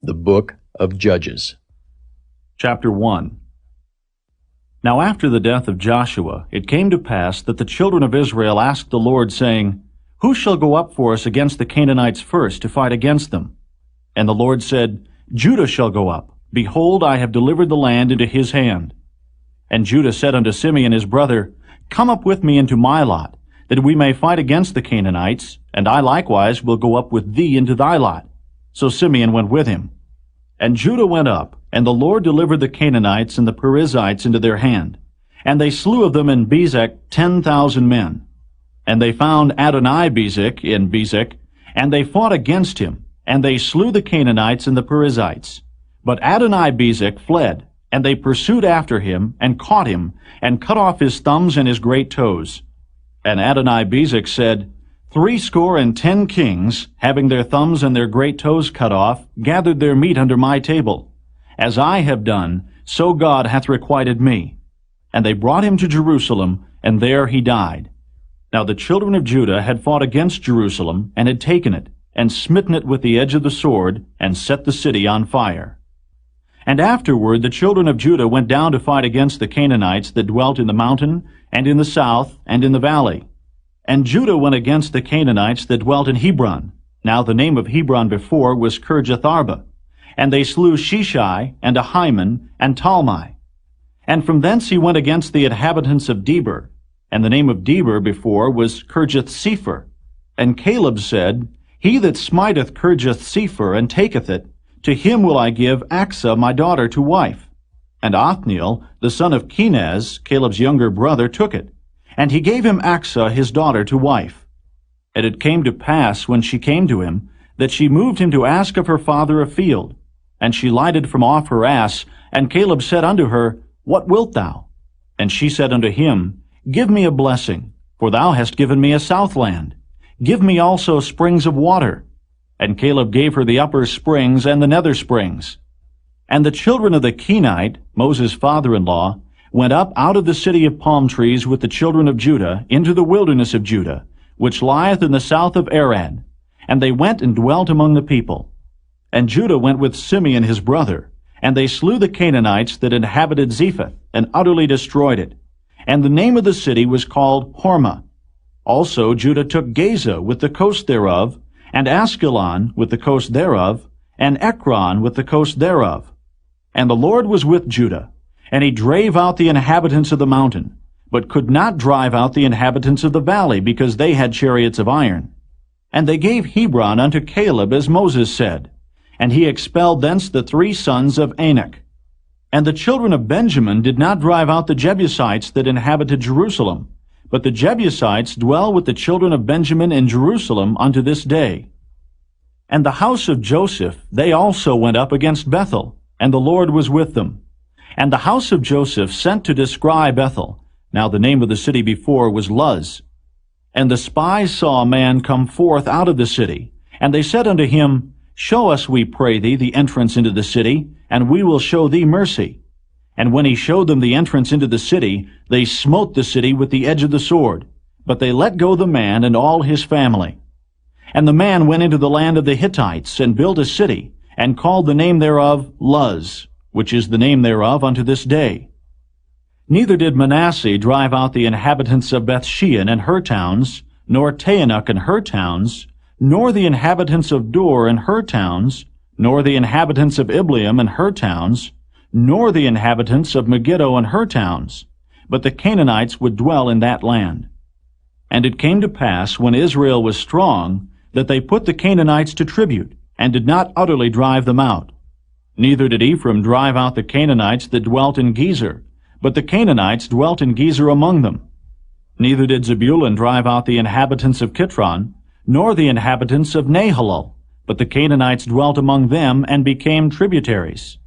The Book of Judges. Chapter 1. Now after the death of Joshua, it came to pass that the children of Israel asked the Lord, saying, Who shall go up for us against the Canaanites first to fight against them? And the Lord said, Judah shall go up. Behold, I have delivered the land into his hand. And Judah said unto Simeon his brother, Come up with me into my lot, that we may fight against the Canaanites, and I likewise will go up with thee into thy lot. So Simeon went with him. And Judah went up, and the Lord delivered the Canaanites and the Perizzites into their hand. And they slew of them in Bezek 10,000 men. And they found Adoni-Bezek in Bezek, and they fought against him, and they slew the Canaanites and the Perizzites. But Adoni-Bezek fled, and they pursued after him, and caught him, and cut off his thumbs and his great toes. And Adoni-Bezek said, 70 kings, having their thumbs and their great toes cut off, gathered their meat under my table. As I have done, so God hath requited me. And they brought him to Jerusalem, and there he died. Now the children of Judah had fought against Jerusalem, and had taken it, and smitten it with the edge of the sword, and set the city on fire. And afterward the children of Judah went down to fight against the Canaanites that dwelt in the mountain, and in the south, and in the valley. And Judah went against the Canaanites that dwelt in Hebron. Now the name of Hebron before was Kirjatharba. And they slew Sheshai, and Ahiman, and Talmai. And from thence he went against the inhabitants of Debir. And the name of Debir before was Kirjath-Sepher. And Caleb said, He that smiteth Kirjath-Sepher, and taketh it, to him will I give Achsah my daughter to wife. And Othniel, the son of Kenaz, Caleb's younger brother, took it. And he gave him Achsah his daughter to wife. And it came to pass, when she came to him, that she moved him to ask of her father a field. And she lighted from off her ass, and Caleb said unto her, What wilt thou? And she said unto him, Give me a blessing, for thou hast given me a southland. Give me also springs of water. And Caleb gave her the upper springs and the nether springs. And the children of the Kenite, Moses' father-in-law, went up out of the city of palm trees with the children of Judah into the wilderness of Judah, which lieth in the south of Arad. And they went and dwelt among the people. And Judah went with Simeon his brother, and they slew the Canaanites that inhabited Zephath, and utterly destroyed it. And the name of the city was called Hormah. Also Judah took Gaza with the coast thereof, and Askelon with the coast thereof, and Ekron with the coast thereof. And the Lord was with Judah, and he drave out the inhabitants of the mountain, but could not drive out the inhabitants of the valley, because they had chariots of iron. And they gave Hebron unto Caleb, as Moses said, and he expelled thence the 3 sons of Anak. And the children of Benjamin did not drive out the Jebusites that inhabited Jerusalem, but the Jebusites dwell with the children of Benjamin in Jerusalem unto this day. And the house of Joseph, they also went up against Bethel, and the Lord was with them. And the house of Joseph sent to descry Bethel. Now the name of the city before was Luz. And the spies saw a man come forth out of the city. And they said unto him, Show us, we pray thee, the entrance into the city, and we will show thee mercy. And when he showed them the entrance into the city, they smote the city with the edge of the sword. But they let go the man and all his family. And the man went into the land of the Hittites, and built a city, and called the name thereof Luz, which is the name thereof unto this day. Neither did Manasseh drive out the inhabitants of Bethshean and her towns, nor Taanach and her towns, nor the inhabitants of Dor and her towns, nor the inhabitants of Ibleam and her towns, nor the inhabitants of Megiddo and her towns, but the Canaanites would dwell in that land. And it came to pass, when Israel was strong, that they put the Canaanites to tribute, and did not utterly drive them out. Neither did Ephraim drive out the Canaanites that dwelt in Gezer, but the Canaanites dwelt in Gezer among them. Neither did Zebulun drive out the inhabitants of Kitron, nor the inhabitants of Nahalol, but the Canaanites dwelt among them, and became tributaries.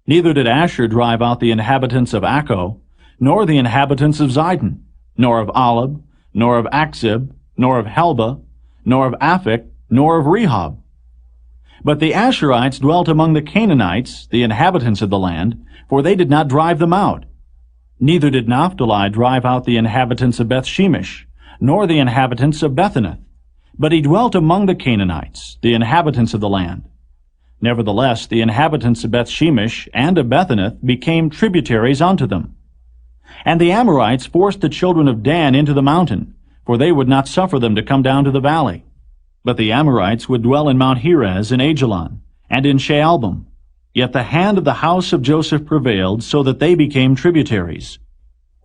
Neither did Asher drive out the inhabitants of Acco, nor the inhabitants of Zidon, nor of Alab, nor of Achzib, nor of Helba, nor of Aphek, nor of Rehob. But the Asherites dwelt among the Canaanites, the inhabitants of the land, for they did not drive them out. Neither did Naphtali drive out the inhabitants of Bethshemesh, nor the inhabitants of Bethanath, but he dwelt among the Canaanites, the inhabitants of the land. Nevertheless, the inhabitants of Bethshemesh and of Bethanath became tributaries unto them. And the Amorites forced the children of Dan into the mountain, for they would not suffer them to come down to the valley. But the Amorites would dwell in Mount Heres and Ajalon, and in Shaalbim. Yet the hand of the house of Joseph prevailed, so that they became tributaries.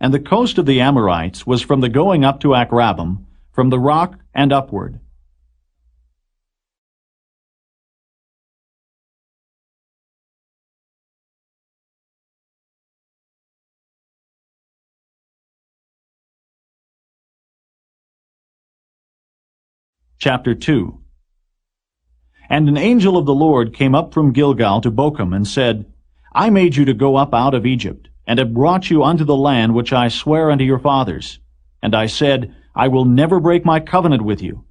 And the coast of the Amorites was from the going up to Akrabbim, from the rock and upward. Chapter 2. And an angel of the Lord came up from Gilgal to Bochum, and said, I made you to go up out of Egypt, and have brought you unto the land which I sware unto your fathers. And I said, I will never break my covenant with you.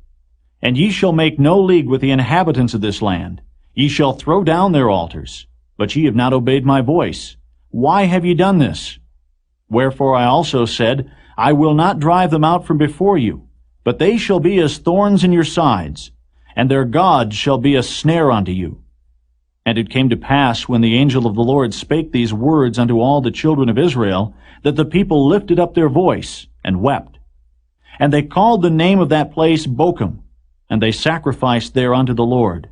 And ye shall make no league with the inhabitants of this land. Ye shall throw down their altars. But ye have not obeyed my voice. Why have ye done this? Wherefore I also said, I will not drive them out from before you, but they shall be as thorns in your sides, and their gods shall be a snare unto you. And it came to pass, when the angel of the Lord spake these words unto all the children of Israel, that the people lifted up their voice, and wept. And they called the name of that place Bochum, and they sacrificed there unto the Lord.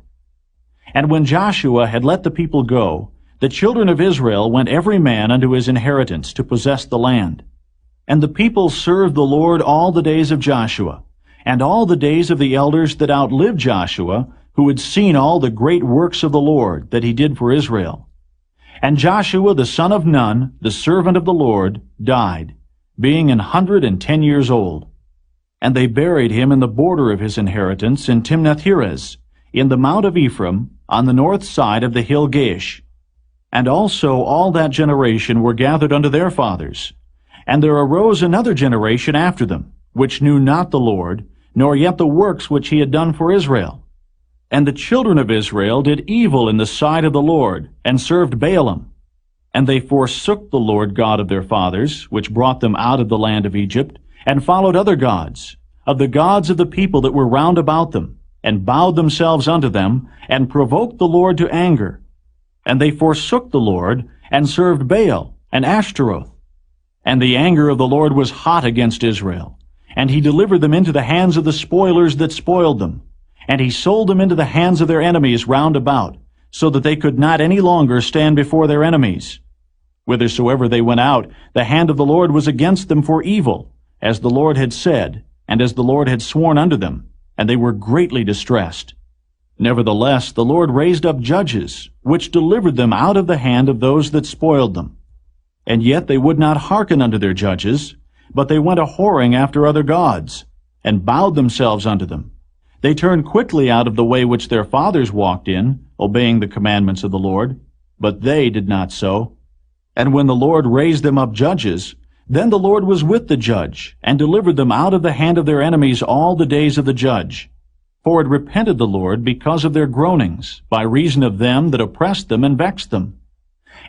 And when Joshua had let the people go, the children of Israel went every man unto his inheritance to possess the land. And the people served the Lord all the days of Joshua, and all the days of the elders that outlived Joshua, who had seen all the great works of the Lord that he did for Israel. And Joshua the son of Nun, the servant of the Lord, died, being 110 years old. And they buried him in the border of his inheritance in Timnath-Heres, in the mount of Ephraim, on the north side of the hill Gaish. And also all that generation were gathered unto their fathers. And there arose another generation after them, which knew not the Lord, nor yet the works which he had done for Israel. And the children of Israel did evil in the sight of the Lord, and served Baalim. And they forsook the Lord God of their fathers, which brought them out of the land of Egypt, and followed other gods, of the gods of the people that were round about them, and bowed themselves unto them, and provoked the Lord to anger. And they forsook the Lord, and served Baal and Ashtaroth. And the anger of the Lord was hot against Israel, and he delivered them into the hands of the spoilers that spoiled them. And he sold them into the hands of their enemies round about, so that they could not any longer stand before their enemies. Whithersoever they went out, the hand of the Lord was against them for evil, as the Lord had said, and as the Lord had sworn unto them, and they were greatly distressed. Nevertheless, the Lord raised up judges, which delivered them out of the hand of those that spoiled them. And yet they would not hearken unto their judges, but they went a-whoring after other gods, and bowed themselves unto them. They turned quickly out of the way which their fathers walked in, obeying the commandments of the Lord, but they did not so. And when the Lord raised them up judges, then the Lord was with the judge, and delivered them out of the hand of their enemies all the days of the judge. For it repented the Lord because of their groanings, by reason of them that oppressed them and vexed them.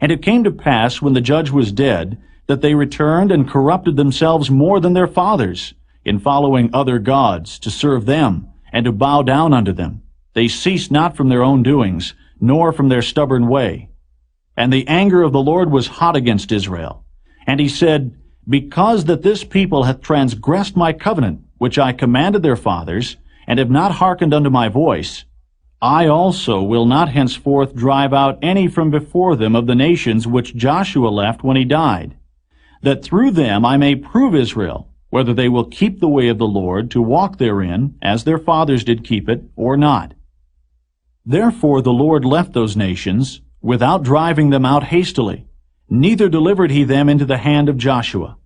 And it came to pass, when the judge was dead, that they returned and corrupted themselves more than their fathers, in following other gods, to serve them, and to bow down unto them. They ceased not from their own doings, nor from their stubborn way. And the anger of the Lord was hot against Israel. And he said, Because that this people hath transgressed my covenant, which I commanded their fathers, and have not hearkened unto my voice, I also will not henceforth drive out any from before them of the nations which Joshua left when he died, that through them I may prove Israel, whether they will keep the way of the Lord to walk therein, as their fathers did keep it, or not. Therefore the Lord left those nations, without driving them out hastily, neither delivered he them into the hand of Joshua.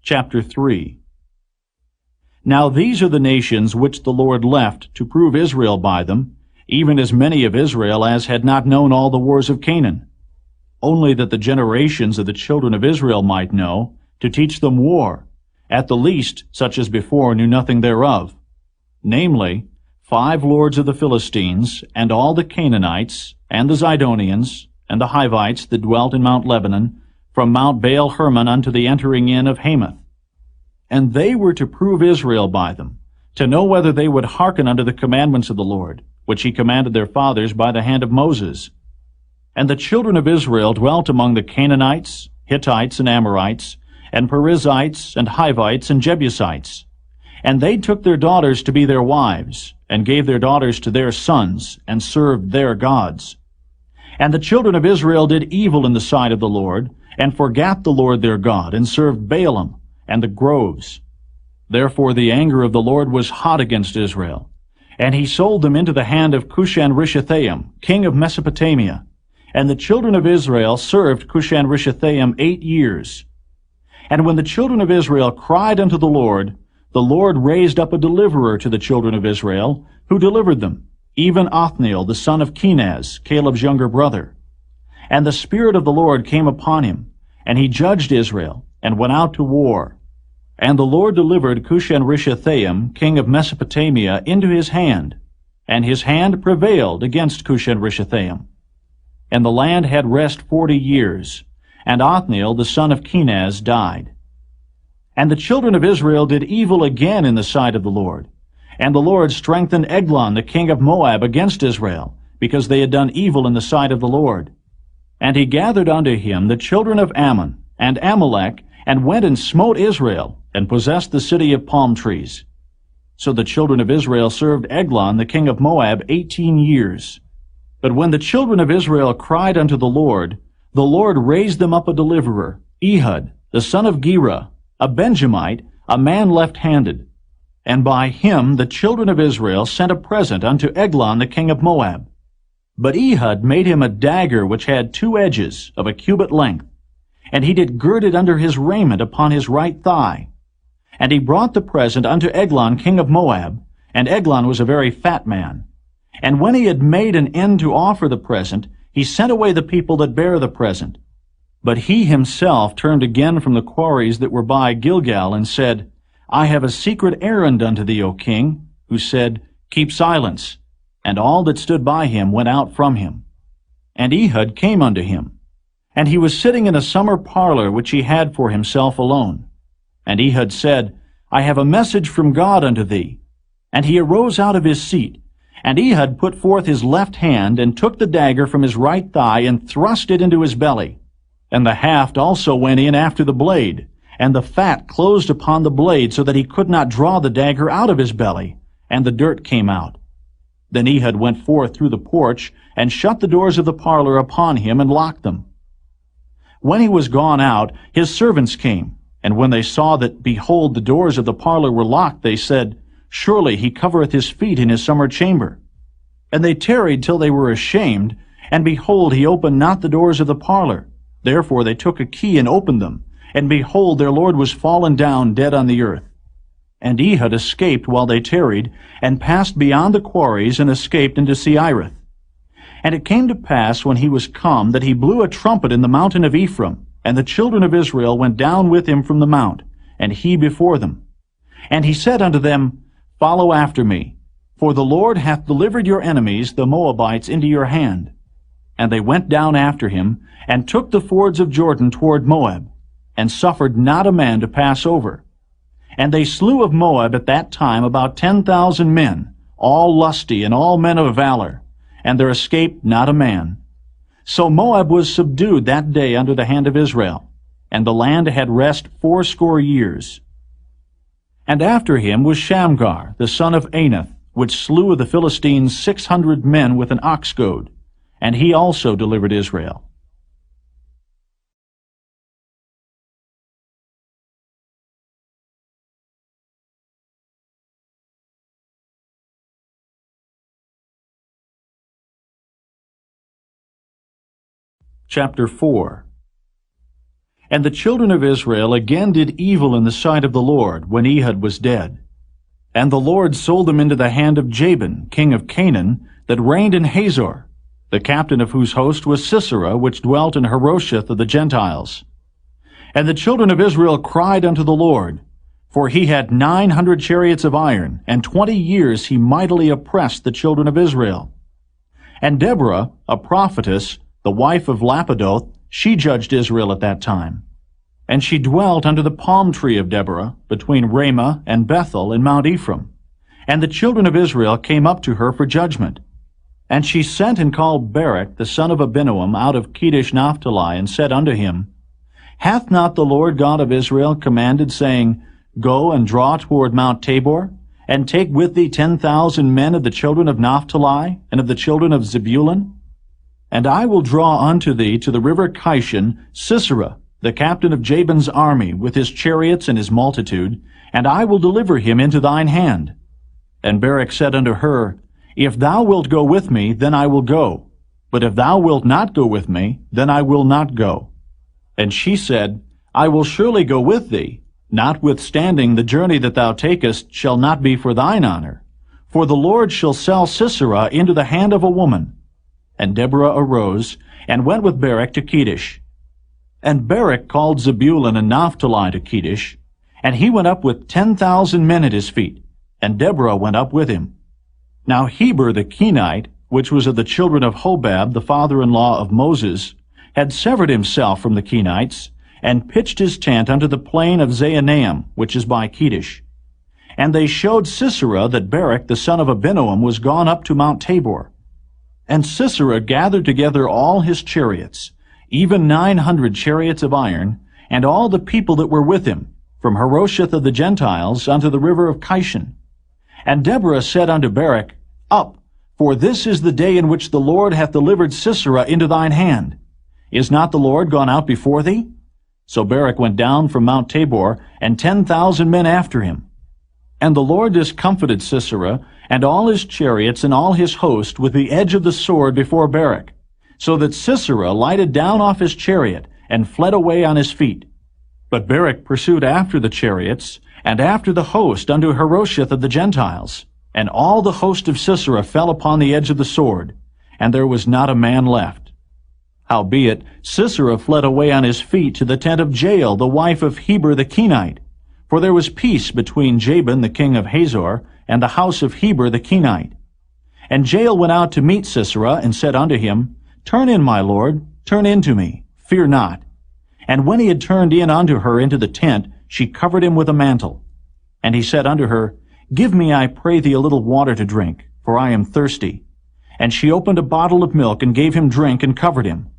Chapter 3. Now these are the nations which the Lord left to prove Israel by them, even as many of Israel as had not known all the wars of Canaan, only that the generations of the children of Israel might know, to teach them war, at the least such as before knew nothing thereof, namely, 5 lords of the Philistines, and all the Canaanites, and the Zidonians, and the Hivites that dwelt in Mount Lebanon, from Mount Baal Hermon unto the entering in of Hamath. And they were to prove Israel by them, to know whether they would hearken unto the commandments of the Lord, which he commanded their fathers by the hand of Moses. And the children of Israel dwelt among the Canaanites, Hittites, and Amorites, and Perizzites, and Hivites, and Jebusites. And they took their daughters to be their wives, and gave their daughters to their sons, and served their gods. And the children of Israel did evil in the sight of the Lord, and forgat the Lord their God, and served Baalim, and the groves. Therefore the anger of the Lord was hot against Israel, and he sold them into the hand of Cushan-Rishathaim, king of Mesopotamia. And the children of Israel served Cushan-Rishathaim 8 years. And when the children of Israel cried unto the Lord raised up a deliverer to the children of Israel, who delivered them, even Othniel the son of Kenaz, Caleb's younger brother. And the Spirit of the Lord came upon him, and he judged Israel, and went out to war. And the Lord delivered Cushan-Rishathaim, king of Mesopotamia, into his hand, and his hand prevailed against Cushan-Rishathaim. And the land had rest 40 years, and Othniel the son of Kenaz died. And the children of Israel did evil again in the sight of the Lord. And the Lord strengthened Eglon the king of Moab against Israel, because they had done evil in the sight of the Lord. And he gathered unto him the children of Ammon and Amalek, and went and smote Israel, and possessed the city of palm trees. So the children of Israel served Eglon the king of Moab 18 years. But when the children of Israel cried unto the Lord raised them up a deliverer, Ehud the son of Gera, a Benjamite, a man left-handed. And by him the children of Israel sent a present unto Eglon the king of Moab. But Ehud made him a dagger which had 2 edges, of a cubit length, and he did gird it under his raiment upon his right thigh. And he brought the present unto Eglon king of Moab, and Eglon was a very fat man. And when he had made an end to offer the present, he sent away the people that bare the present. But he himself turned again from the quarries that were by Gilgal, and said, I have a secret errand unto thee, O king, who said, Keep silence. And all that stood by him went out from him. And Ehud came unto him. And he was sitting in a summer parlor which he had for himself alone. And Ehud said, I have a message from God unto thee. And he arose out of his seat. And Ehud put forth his left hand, and took the dagger from his right thigh, and thrust it into his belly. And the haft also went in after the blade, and the fat closed upon the blade, so that he could not draw the dagger out of his belly, and the dirt came out. Then Ehud went forth through the porch, and shut the doors of the parlor upon him, and locked them. When he was gone out, his servants came, and when they saw that, behold, the doors of the parlor were locked, they said, Surely he covereth his feet in his summer chamber. And they tarried till they were ashamed, and behold, he opened not the doors of the parlor. Therefore they took a key and opened them, and behold, their lord was fallen down dead on the earth. And Ehud escaped while they tarried, and passed beyond the quarries, and escaped into Seirith. And it came to pass, when he was come, that he blew a trumpet in the mountain of Ephraim, and the children of Israel went down with him from the mount, and he before them. And he said unto them, Follow after me, for the Lord hath delivered your enemies, the Moabites, into your hand. And they went down after him, and took the fords of Jordan toward Moab, and suffered not a man to pass over. And they slew of Moab at that time about 10,000 men, all lusty and all men of valor, and there escaped not a man. So Moab was subdued that day under the hand of Israel, and the land had rest 80 years. And after him was Shamgar, the son of Anath, which slew of the Philistines 600 men with an ox goad, and he also delivered Israel. Chapter 4. And the children of Israel again did evil in the sight of the Lord, when Ehud was dead. And the Lord sold them into the hand of Jabin, king of Canaan, that reigned in Hazor, the captain of whose host was Sisera, which dwelt in Harosheth of the Gentiles. And the children of Israel cried unto the Lord, For he had 900 chariots of iron, and 20 years he mightily oppressed the children of Israel. And Deborah, a prophetess, the wife of Lapidoth, she judged Israel at that time. And she dwelt under the palm tree of Deborah, between Ramah and Bethel in Mount Ephraim. And the children of Israel came up to her for judgment. And she sent and called Barak the son of Abinoam out of Kedesh Naphtali, and said unto him, Hath not the Lord God of Israel commanded, saying, Go and draw toward Mount Tabor, and take with thee 10,000 men of the children of Naphtali, and of the children of Zebulun? And I will draw unto thee to the river Kishon Sisera, the captain of Jabin's army, with his chariots and his multitude, and I will deliver him into thine hand. And Barak said unto her, If thou wilt go with me, then I will go. But if thou wilt not go with me, then I will not go. And she said, I will surely go with thee, notwithstanding the journey that thou takest shall not be for thine honor. For the Lord shall sell Sisera into the hand of a woman. And Deborah arose, and went with Barak to Kedesh. And Barak called Zebulun and Naphtali to Kedesh, and he went up with 10,000 men at his feet, and Deborah went up with him. Now Heber the Kenite, which was of the children of Hobab, the father-in-law of Moses, had severed himself from the Kenites, and pitched his tent unto the plain of Zaanaim, which is by Kedesh. And they showed Sisera that Barak the son of Abinoam was gone up to Mount Tabor. And Sisera gathered together all his chariots, even 900 chariots of iron, and all the people that were with him, from Harosheth of the Gentiles unto the river of Kishon. And Deborah said unto Barak, Up, for this is the day in which the Lord hath delivered Sisera into thine hand. Is not the Lord gone out before thee? So Barak went down from Mount Tabor, and 10,000 men after him. And the Lord discomfited Sisera, and all his chariots and all his host with the edge of the sword before Barak, so that Sisera lighted down off his chariot, and fled away on his feet. But Barak pursued after the chariots, and after the host unto Harosheth of the Gentiles. And all the host of Sisera fell upon the edge of the sword, and there was not a man left. Howbeit Sisera fled away on his feet to the tent of Jael, the wife of Heber the Kenite. For there was peace between Jabin the king of Hazor, and the house of Heber the Kenite. And Jael went out to meet Sisera, and said unto him, Turn in, my lord, turn in to me, fear not. And when he had turned in unto her into the tent, she covered him with a mantle. And he said unto her, Give me, I pray thee, a little water to drink, for I am thirsty. And she opened a bottle of milk, and gave him drink, and covered him.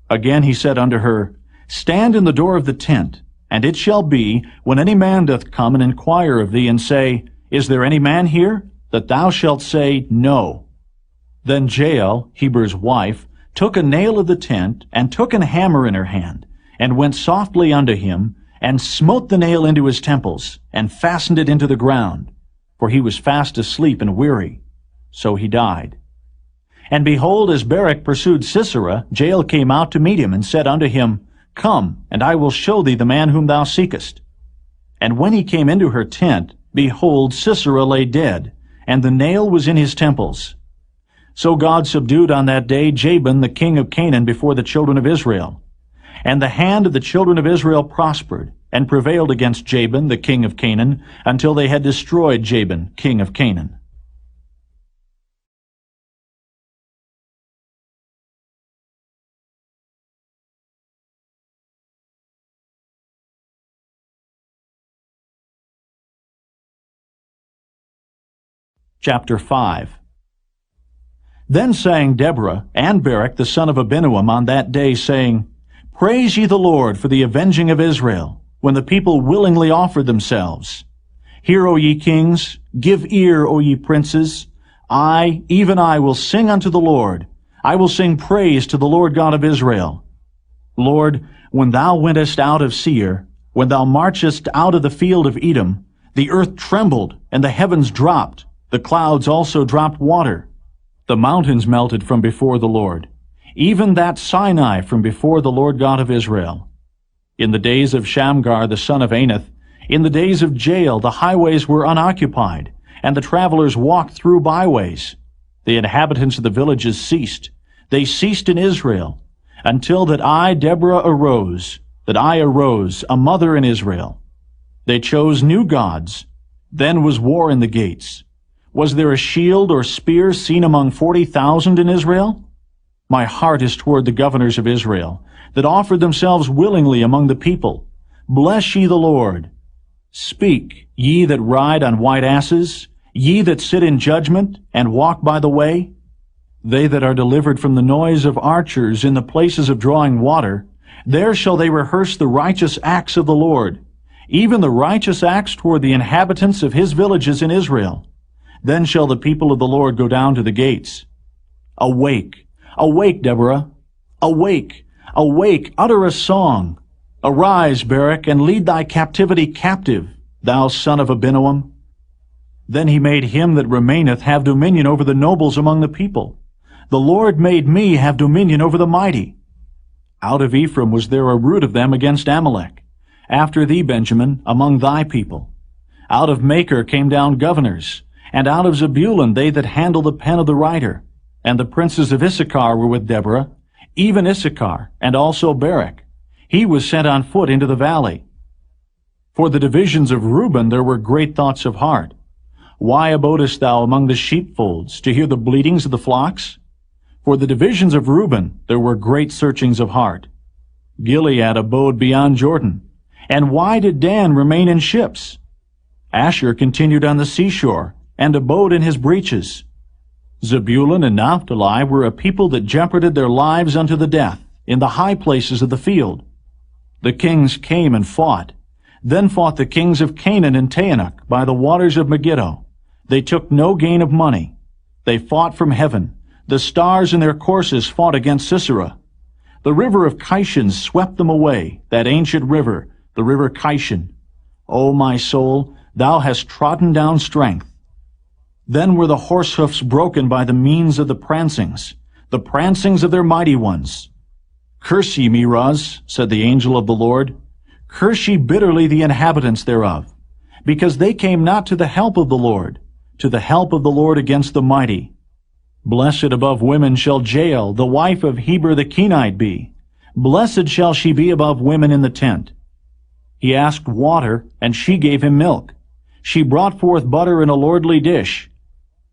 Again he said unto her, Stand in the door of the tent, and it shall be, when any man doth come and inquire of thee, and say, Is there any man here? That thou shalt say, No. Then Jael, Heber's wife, took a nail of the tent, and took an hammer in her hand, and went softly unto him, and smote the nail into his temples, and fastened it into the ground. For he was fast asleep and weary. So he died. And behold, as Barak pursued Sisera, Jael came out to meet him, and said unto him, Come, and I will show thee the man whom thou seekest. And when he came into her tent, behold, Sisera lay dead, and the nail was in his temples. So God subdued on that day Jabin the king of Canaan before the children of Israel. And the hand of the children of Israel prospered, and prevailed against Jabin the king of Canaan, until they had destroyed Jabin king of Canaan. Chapter 5. Then sang Deborah and Barak the son of Abinoam on that day, saying, Praise ye the Lord for the avenging of Israel, when the people willingly offered themselves. Hear, O ye kings, give ear, O ye princes. I, even I, will sing unto the Lord. I will sing praise to the Lord God of Israel. Lord, when thou wentest out of Seir, when thou marchest out of the field of Edom, the earth trembled, and the heavens dropped. The clouds also dropped water. The mountains melted from before the Lord, even that Sinai from before the Lord God of Israel. In the days of Shamgar the son of Anath, in the days of Jael, the highways were unoccupied, and the travelers walked through byways. The inhabitants of the villages ceased. They ceased in Israel, until that I, Deborah, arose, a mother in Israel. They chose new gods. Then was war in the gates. Was there a shield or spear seen among 40,000 in Israel? My heart is toward the governors of Israel, that offered themselves willingly among the people. Bless ye the Lord. Speak, ye that ride on white asses, ye that sit in judgment, and walk by the way. They that are delivered from the noise of archers in the places of drawing water, there shall they rehearse the righteous acts of the Lord, even the righteous acts toward the inhabitants of his villages in Israel. Then shall the people of the Lord go down to the gates. Awake, awake, Deborah. Awake, awake, utter a song. Arise, Barak, and lead thy captivity captive, thou son of Abinoam. Then he made him that remaineth have dominion over the nobles among the people. The Lord made me have dominion over the mighty. Out of Ephraim was there a root of them against Amalek. After thee, Benjamin, among thy people. Out of Machir came down governors, and out of Zebulun they that handle the pen of the writer. And the princes of Issachar were with Deborah, even Issachar, and also Barak. He was sent on foot into the valley. For the divisions of Reuben there were great thoughts of heart. Why abodest thou among the sheepfolds, to hear the bleatings of the flocks? For the divisions of Reuben there were great searchings of heart. Gilead abode beyond Jordan. And why did Dan remain in ships? Asher continued on the seashore, and abode in his breaches. Zebulun and Naphtali were a people that jeoparded their lives unto the death, in the high places of the field. The kings came and fought. Then fought the kings of Canaan and Taanach by the waters of Megiddo. They took no gain of money. They fought from heaven. The stars in their courses fought against Sisera. The river of Kishon swept them away, that ancient river, the river Kishon. O my soul, thou hast trodden down strength. Then were the horse hoofs broken by the means of the prancings of their mighty ones. Curse ye Meroz, said the angel of the Lord. Curse ye bitterly the inhabitants thereof, because they came not to the help of the Lord against the mighty. Blessed above women shall Jael, the wife of Heber the Kenite, be. Blessed shall she be above women in the tent. He asked water, and she gave him milk. She brought forth butter in a lordly dish.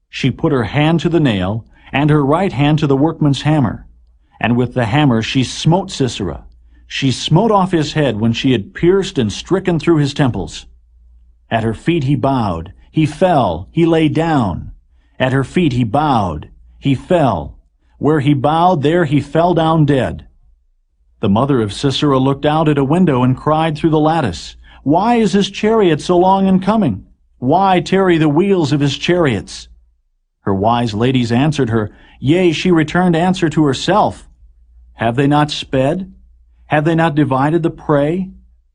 She put her hand to the nail, and her right hand to the workman's hammer. And with the hammer she smote Sisera. She smote off his head when she had pierced and stricken through his temples. At her feet he bowed. He fell. He lay down. At her feet he bowed. He fell. Where he bowed, there he fell down dead. The mother of Sisera looked out at a window and cried through the lattice, Why is his chariot so long in coming? Why tarry the wheels of his chariots? Her wise ladies answered her, Yea, she returned answer to herself. Have they not sped? Have they not divided the prey?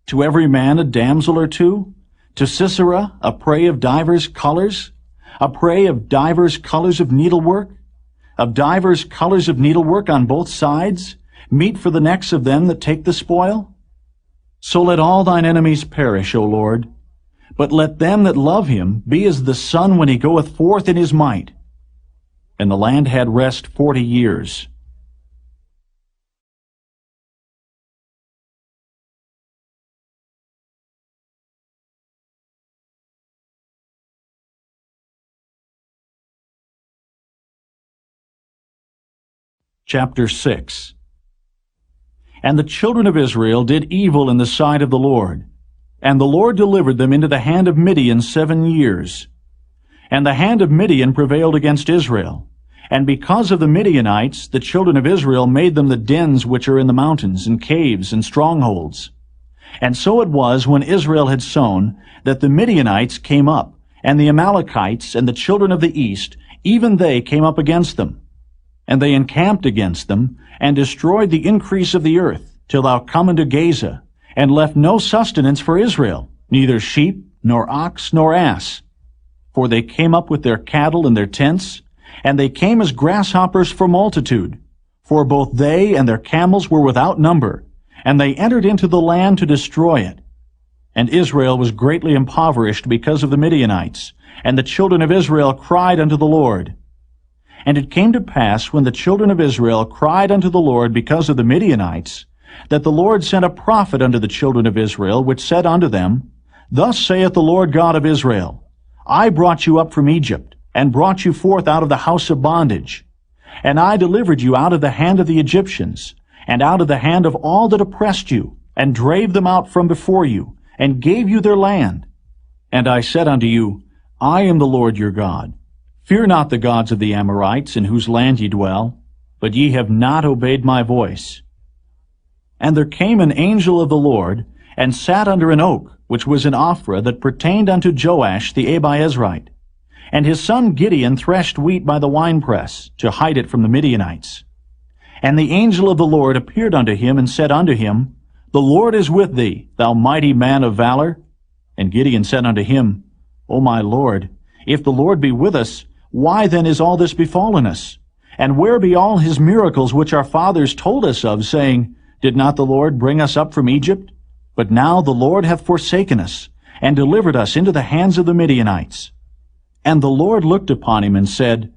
To every man a damsel or two? To Sisera a prey of divers colors? A prey of divers colors of needlework? Of divers colors of needlework on both sides? Meet for the necks of them that take the spoil? So let all thine enemies perish, O Lord. But let them that love him be as the sun when he goeth forth in his might. And the land had rest 40 years. Chapter 6. And the children of Israel did evil in the sight of the Lord. And the Lord delivered them into the hand of Midian 7 years. And the hand of Midian prevailed against Israel. And because of the Midianites, the children of Israel made them the dens which are in the mountains, and caves, and strongholds. And so it was, when Israel had sown, that the Midianites came up, and the Amalekites, and the children of the east, even they came up against them. And they encamped against them, and destroyed the increase of the earth, till thou come unto Gaza, and left no sustenance for Israel, neither sheep, nor ox, nor ass. For they came up with their cattle and their tents, and they came as grasshoppers for multitude. For both they and their camels were without number, and they entered into the land to destroy it. And Israel was greatly impoverished because of the Midianites, and the children of Israel cried unto the Lord. And it came to pass, when the children of Israel cried unto the Lord because of the Midianites, that the Lord sent a prophet unto the children of Israel, which said unto them, Thus saith the Lord God of Israel, I brought you up from Egypt, and brought you forth out of the house of bondage. And I delivered you out of the hand of the Egyptians, and out of the hand of all that oppressed you, and drave them out from before you, and gave you their land. And I said unto you, I am the Lord your God. Fear not the gods of the Amorites, in whose land ye dwell, but ye have not obeyed my voice. And there came an angel of the Lord, and sat under an oak, which was in Ophrah, that pertained unto Joash the Abiezrite. And his son Gideon threshed wheat by the winepress, to hide it from the Midianites. And the angel of the Lord appeared unto him, and said unto him, The Lord is with thee, thou mighty man of valor. And Gideon said unto him, O my Lord, if the Lord be with us, why then is all this befallen us? And where be all his miracles which our fathers told us of, saying, Did not the Lord bring us up from Egypt? But now the Lord hath forsaken us, and delivered us into the hands of the Midianites. And the Lord looked upon him, and said,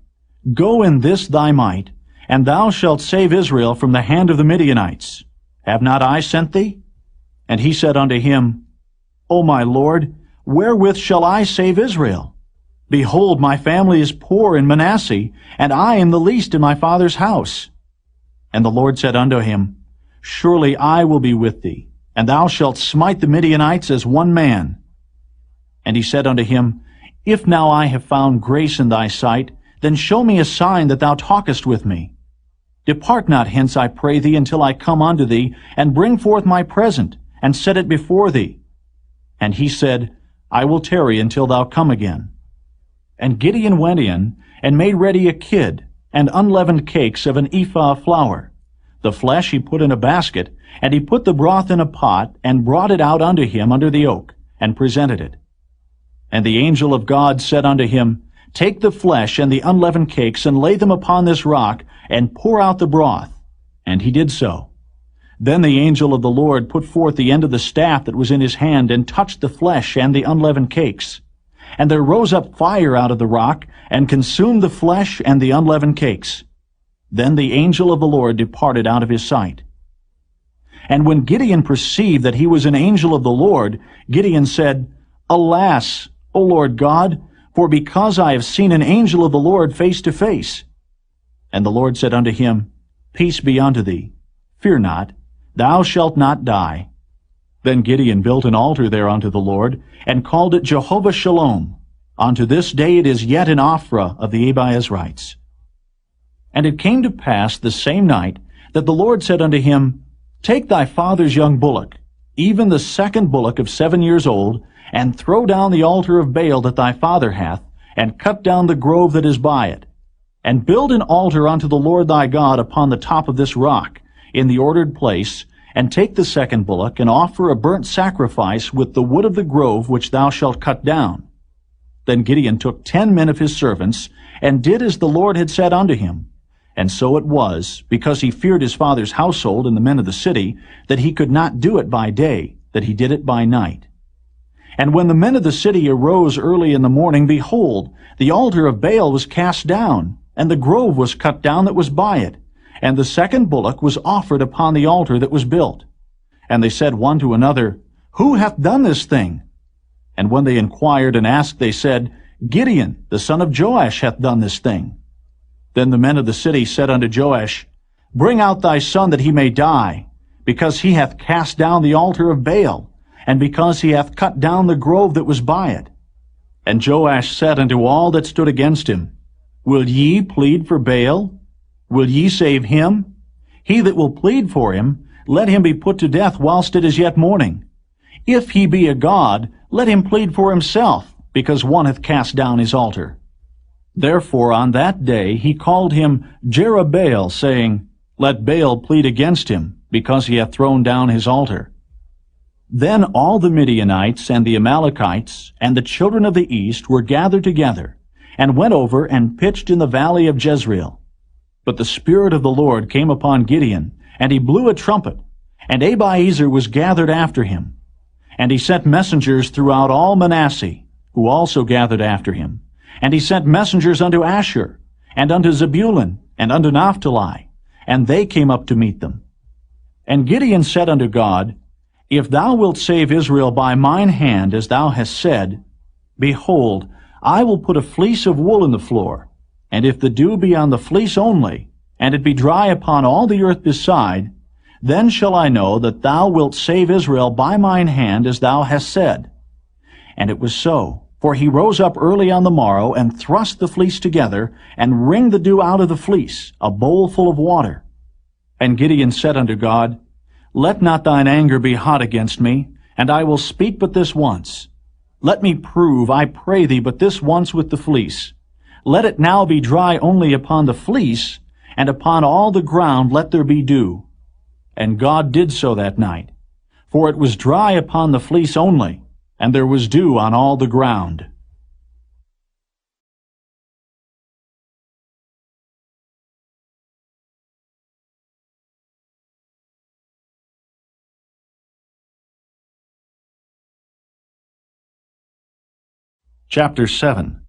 Go in this thy might, and thou shalt save Israel from the hand of the Midianites. Have not I sent thee? And he said unto him, O my Lord, wherewith shall I save Israel? Behold, my family is poor in Manasseh, and I am the least in my father's house. And the Lord said unto him, Surely I will be with thee, and thou shalt smite the Midianites as one man. And he said unto him, If now I have found grace in thy sight, then show me a sign that thou talkest with me. Depart not hence, I pray thee, until I come unto thee, and bring forth my present, and set it before thee. And he said, I will tarry until thou come again. And Gideon went in, and made ready a kid, and unleavened cakes of an ephah of flour. The flesh he put in a basket, and he put the broth in a pot, and brought it out unto him under the oak, and presented it. And the angel of God said unto him, Take the flesh and the unleavened cakes, and lay them upon this rock, and pour out the broth. And he did so. Then the angel of the Lord put forth the end of the staff that was in his hand, and touched the flesh and the unleavened cakes. And there rose up fire out of the rock, and consumed the flesh and the unleavened cakes. Then the angel of the Lord departed out of his sight. And when Gideon perceived that he was an angel of the Lord, Gideon said, Alas, O Lord God, for because I have seen an angel of the Lord face to face. And the Lord said unto him, Peace be unto thee. Fear not, thou shalt not die. Then Gideon built an altar there unto the Lord, and called it Jehovah Shalom. Unto this day it is yet in Ophrah of the Abiezrites. And it came to pass the same night that the Lord said unto him, Take thy father's young bullock, even the second bullock of 7 years old, and throw down the altar of Baal that thy father hath, and cut down the grove that is by it. And build an altar unto the Lord thy God upon the top of this rock, in the ordered place, and take the second bullock, and offer a burnt sacrifice with the wood of the grove which thou shalt cut down. Then Gideon took 10 men of his servants, and did as the Lord had said unto him. And so it was, because he feared his father's household and the men of the city, that he could not do it by day, that he did it by night. And when the men of the city arose early in the morning, behold, the altar of Baal was cast down, and the grove was cut down that was by it, and the second bullock was offered upon the altar that was built. And they said one to another, Who hath done this thing? And when they inquired and asked, they said, Gideon, the son of Joash, hath done this thing. Then the men of the city said unto Joash, Bring out thy son that he may die, because he hath cast down the altar of Baal, and because he hath cut down the grove that was by it. And Joash said unto all that stood against him, Will ye plead for Baal? Will ye save him? He that will plead for him, let him be put to death whilst it is yet morning. If he be a god, let him plead for himself, because one hath cast down his altar. Therefore on that day he called him Jerubbaal, saying, Let Baal plead against him, because he hath thrown down his altar. Then all the Midianites and the Amalekites and the children of the east were gathered together, and went over and pitched in the valley of Jezreel. But the Spirit of the Lord came upon Gideon, and he blew a trumpet, and Abiezer was gathered after him. And he sent messengers throughout all Manasseh, who also gathered after him. And he sent messengers unto Asher, and unto Zebulun, and unto Naphtali, and they came up to meet them. And Gideon said unto God, If thou wilt save Israel by mine hand, as thou hast said, behold, I will put a fleece of wool in the floor, and if the dew be on the fleece only, and it be dry upon all the earth beside, then shall I know that thou wilt save Israel by mine hand, as thou hast said. And it was so, for he rose up early on the morrow, and thrust the fleece together, and wringed the dew out of the fleece, a bowl full of water. And Gideon said unto God, Let not thine anger be hot against me, and I will speak but this once. Let me prove, I pray thee, but this once with the fleece. Let it now be dry only upon the fleece, and upon all the ground let there be dew. And God did so that night. For it was dry upon the fleece only, and there was dew on all the ground. Chapter 7.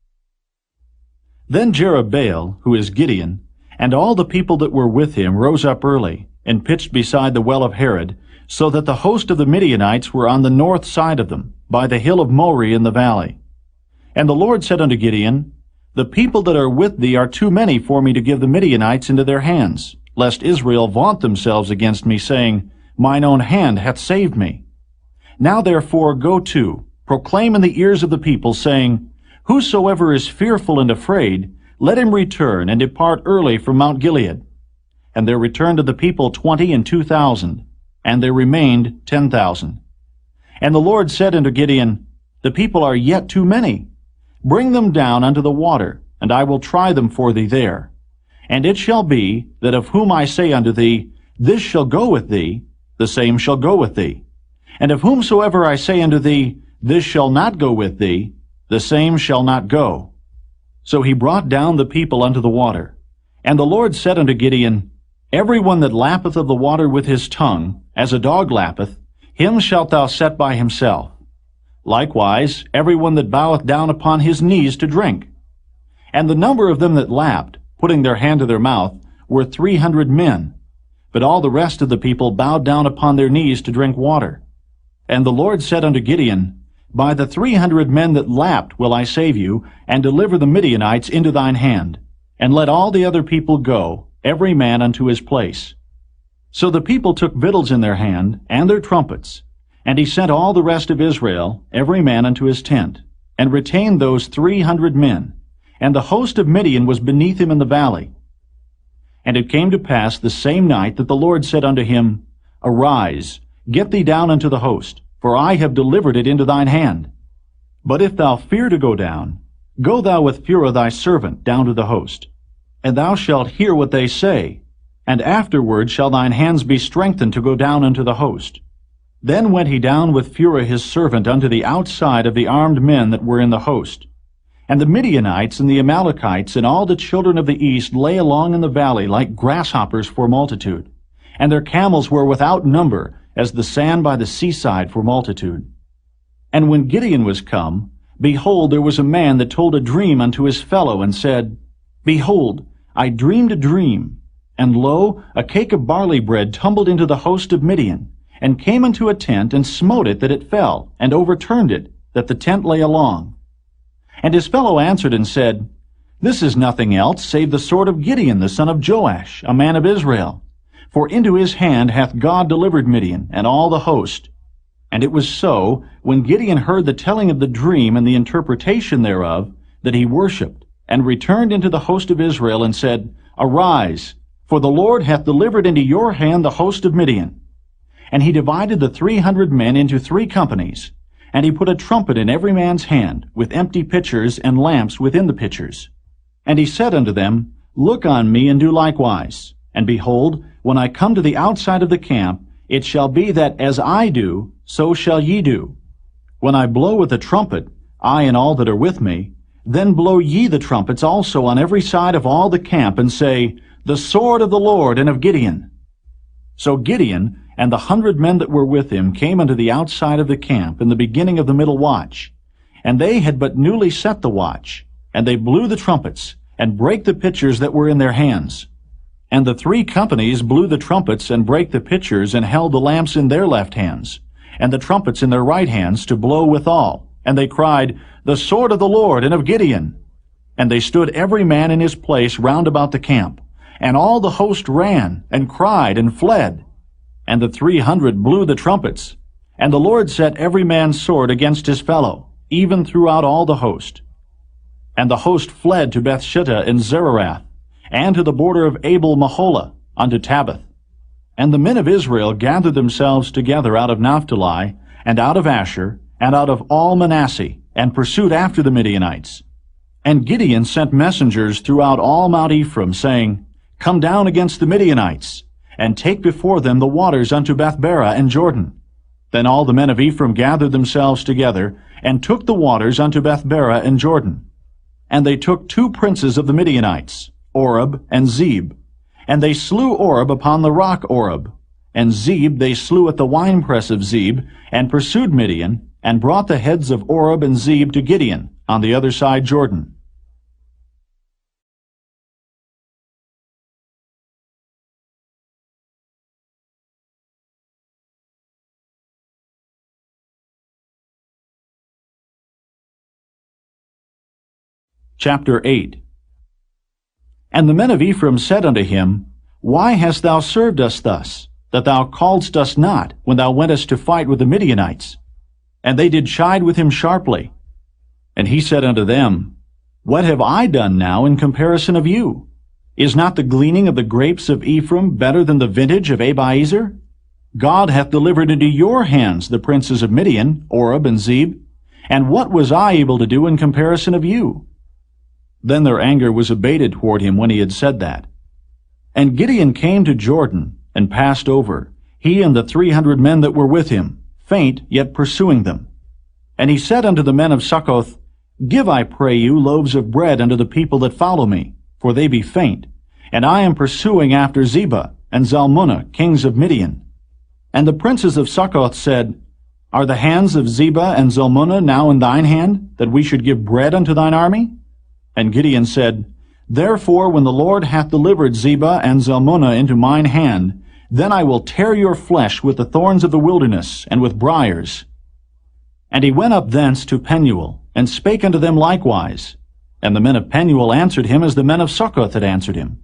Then Jerubbaal, who is Gideon, and all the people that were with him rose up early, and pitched beside the well of Herod, so that the host of the Midianites were on the north side of them, by the hill of Moreh in the valley. And the Lord said unto Gideon, The people that are with thee are too many for me to give the Midianites into their hands, lest Israel vaunt themselves against me, saying, Mine own hand hath saved me. Now therefore go to, proclaim in the ears of the people, saying, Whosoever is fearful and afraid, let him return and depart early from Mount Gilead. And there returned to the people 22,000, and there remained 10,000. And the Lord said unto Gideon, The people are yet too many. Bring them down unto the water, and I will try them for thee there. And it shall be, that of whom I say unto thee, This shall go with thee, the same shall go with thee. And of whomsoever I say unto thee, This shall not go with thee, the same shall not go. So he brought down the people unto the water. And the Lord said unto Gideon, Every one that lappeth of the water with his tongue, as a dog lappeth, him shalt thou set by himself. Likewise, every one that boweth down upon his knees to drink. And the number of them that lapped, putting their hand to their mouth, were 300 men. But all the rest of the people bowed down upon their knees to drink water. And the Lord said unto Gideon, By the 300 men that lapped will I save you, and deliver the Midianites into thine hand. And let all the other people go, every man unto his place. So the people took victuals in their hand, and their trumpets. And he sent all the rest of Israel, every man unto his tent, and retained those 300 men. And the host of Midian was beneath him in the valley. And it came to pass the same night that the Lord said unto him, Arise, get thee down unto the host, for I have delivered it into thine hand. But if thou fear to go down, go thou with Phurah thy servant down to the host. And thou shalt hear what they say, and afterward shall thine hands be strengthened to go down unto the host. Then went he down with Phurah his servant unto the outside of the armed men that were in the host. And the Midianites and the Amalekites and all the children of the east lay along in the valley like grasshoppers for multitude, and their camels were without number, as the sand by the seaside for multitude. And when Gideon was come, behold, there was a man that told a dream unto his fellow, and said, Behold, I dreamed a dream, and lo, a cake of barley bread tumbled into the host of Midian, and came into a tent, and smote it that it fell, and overturned it, that the tent lay along. And his fellow answered and said, This is nothing else save the sword of Gideon the son of Joash, a man of Israel. For into his hand hath God delivered Midian, and all the host. And it was so, when Gideon heard the telling of the dream and the interpretation thereof, that he worshipped, and returned into the host of Israel, and said, Arise, for the Lord hath delivered into your hand the host of Midian. And he divided the 300 men into 3 companies, and he put a trumpet in every man's hand, with empty pitchers and lamps within the pitchers. And he said unto them, Look on me, and do likewise. And behold, when I come to the outside of the camp, it shall be that as I do, so shall ye do. When I blow with the trumpet, I and all that are with me, then blow ye the trumpets also on every side of all the camp, and say, The sword of the Lord and of Gideon. So Gideon and the 100 men that were with him came unto the outside of the camp in the beginning of the middle watch. And they had but newly set the watch, and they blew the trumpets, and brake the pitchers that were in their hands. And the 3 companies blew the trumpets, and brake the pitchers, and held the lamps in their left hands. and the trumpets in their right hands to blow withal. And they cried, The sword of the Lord and of Gideon. And they stood every man in his place round about the camp. And all the host ran, and cried, and fled. And the 300 blew the trumpets. And the Lord set every man's sword against his fellow, even throughout all the host. And the host fled to Bethshittah in Zererath, and to the border of Abel-Maholah, unto Tabbath. And the men of Israel gathered themselves together out of Naphtali, and out of Asher, and out of all Manasseh, and pursued after the Midianites. And Gideon sent messengers throughout all Mount Ephraim, saying, Come down against the Midianites, and take before them the waters unto Bethbara and Jordan. Then all the men of Ephraim gathered themselves together, and took the waters unto Bethbara and Jordan. And they took 2 princes of the Midianites, Oreb and Zeb. And they slew Oreb upon the rock Oreb. And Zeb they slew at the winepress of Zeb, and pursued Midian, and brought the heads of Oreb and Zeb to Gideon, on the other side Jordan. Chapter 8. And the men of Ephraim said unto him, Why hast thou served us thus, that thou calledst us not, when thou wentest to fight with the Midianites? And they did chide with him sharply. And he said unto them, What have I done now in comparison of you? Is not the gleaning of the grapes of Ephraim better than the vintage of Abiezer? God hath delivered into your hands the princes of Midian, Oreb and Zeb. And what was I able to do in comparison of you? Then their anger was abated toward him when he had said that. And Gideon came to Jordan, and passed over, he and the 300 men that were with him, faint, yet pursuing them. And he said unto the men of Succoth, Give, I pray you, loaves of bread unto the people that follow me, for they be faint. And I am pursuing after Zebah and Zalmunna, kings of Midian. And the princes of Succoth said, Are the hands of Zebah and Zalmunna now in thine hand, that we should give bread unto thine army? And Gideon said, Therefore, when the Lord hath delivered Zebah and Zalmunna into mine hand, then I will tear your flesh with the thorns of the wilderness, and with briars. And he went up thence to Penuel, and spake unto them likewise. And the men of Penuel answered him as the men of Succoth had answered him.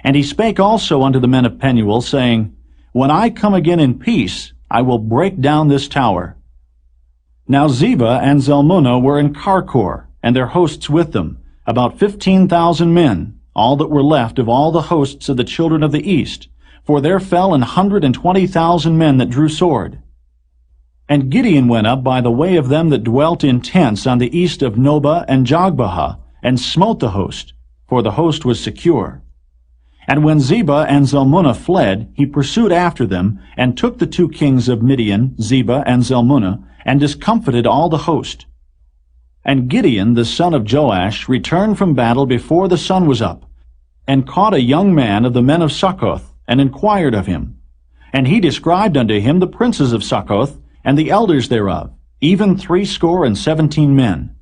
And he spake also unto the men of Penuel, saying, When I come again in peace, I will break down this tower. Now Zebah and Zalmunna were in Karkor, and their hosts with them, about 15,000 men, all that were left of all the hosts of the children of the east, for there fell 120,000 men that drew sword. And Gideon went up by the way of them that dwelt in tents on the east of Nobah and Jogbehah, and smote the host, for the host was secure. And when Zebah and Zalmunna fled, he pursued after them, and took the 2 kings of Midian, Zebah and Zalmunna, and discomfited all the host. And Gideon the son of Joash returned from battle before the sun was up, and caught a young man of the men of Succoth, and inquired of him. And he described unto him the princes of Succoth, and the elders thereof, even 70 men.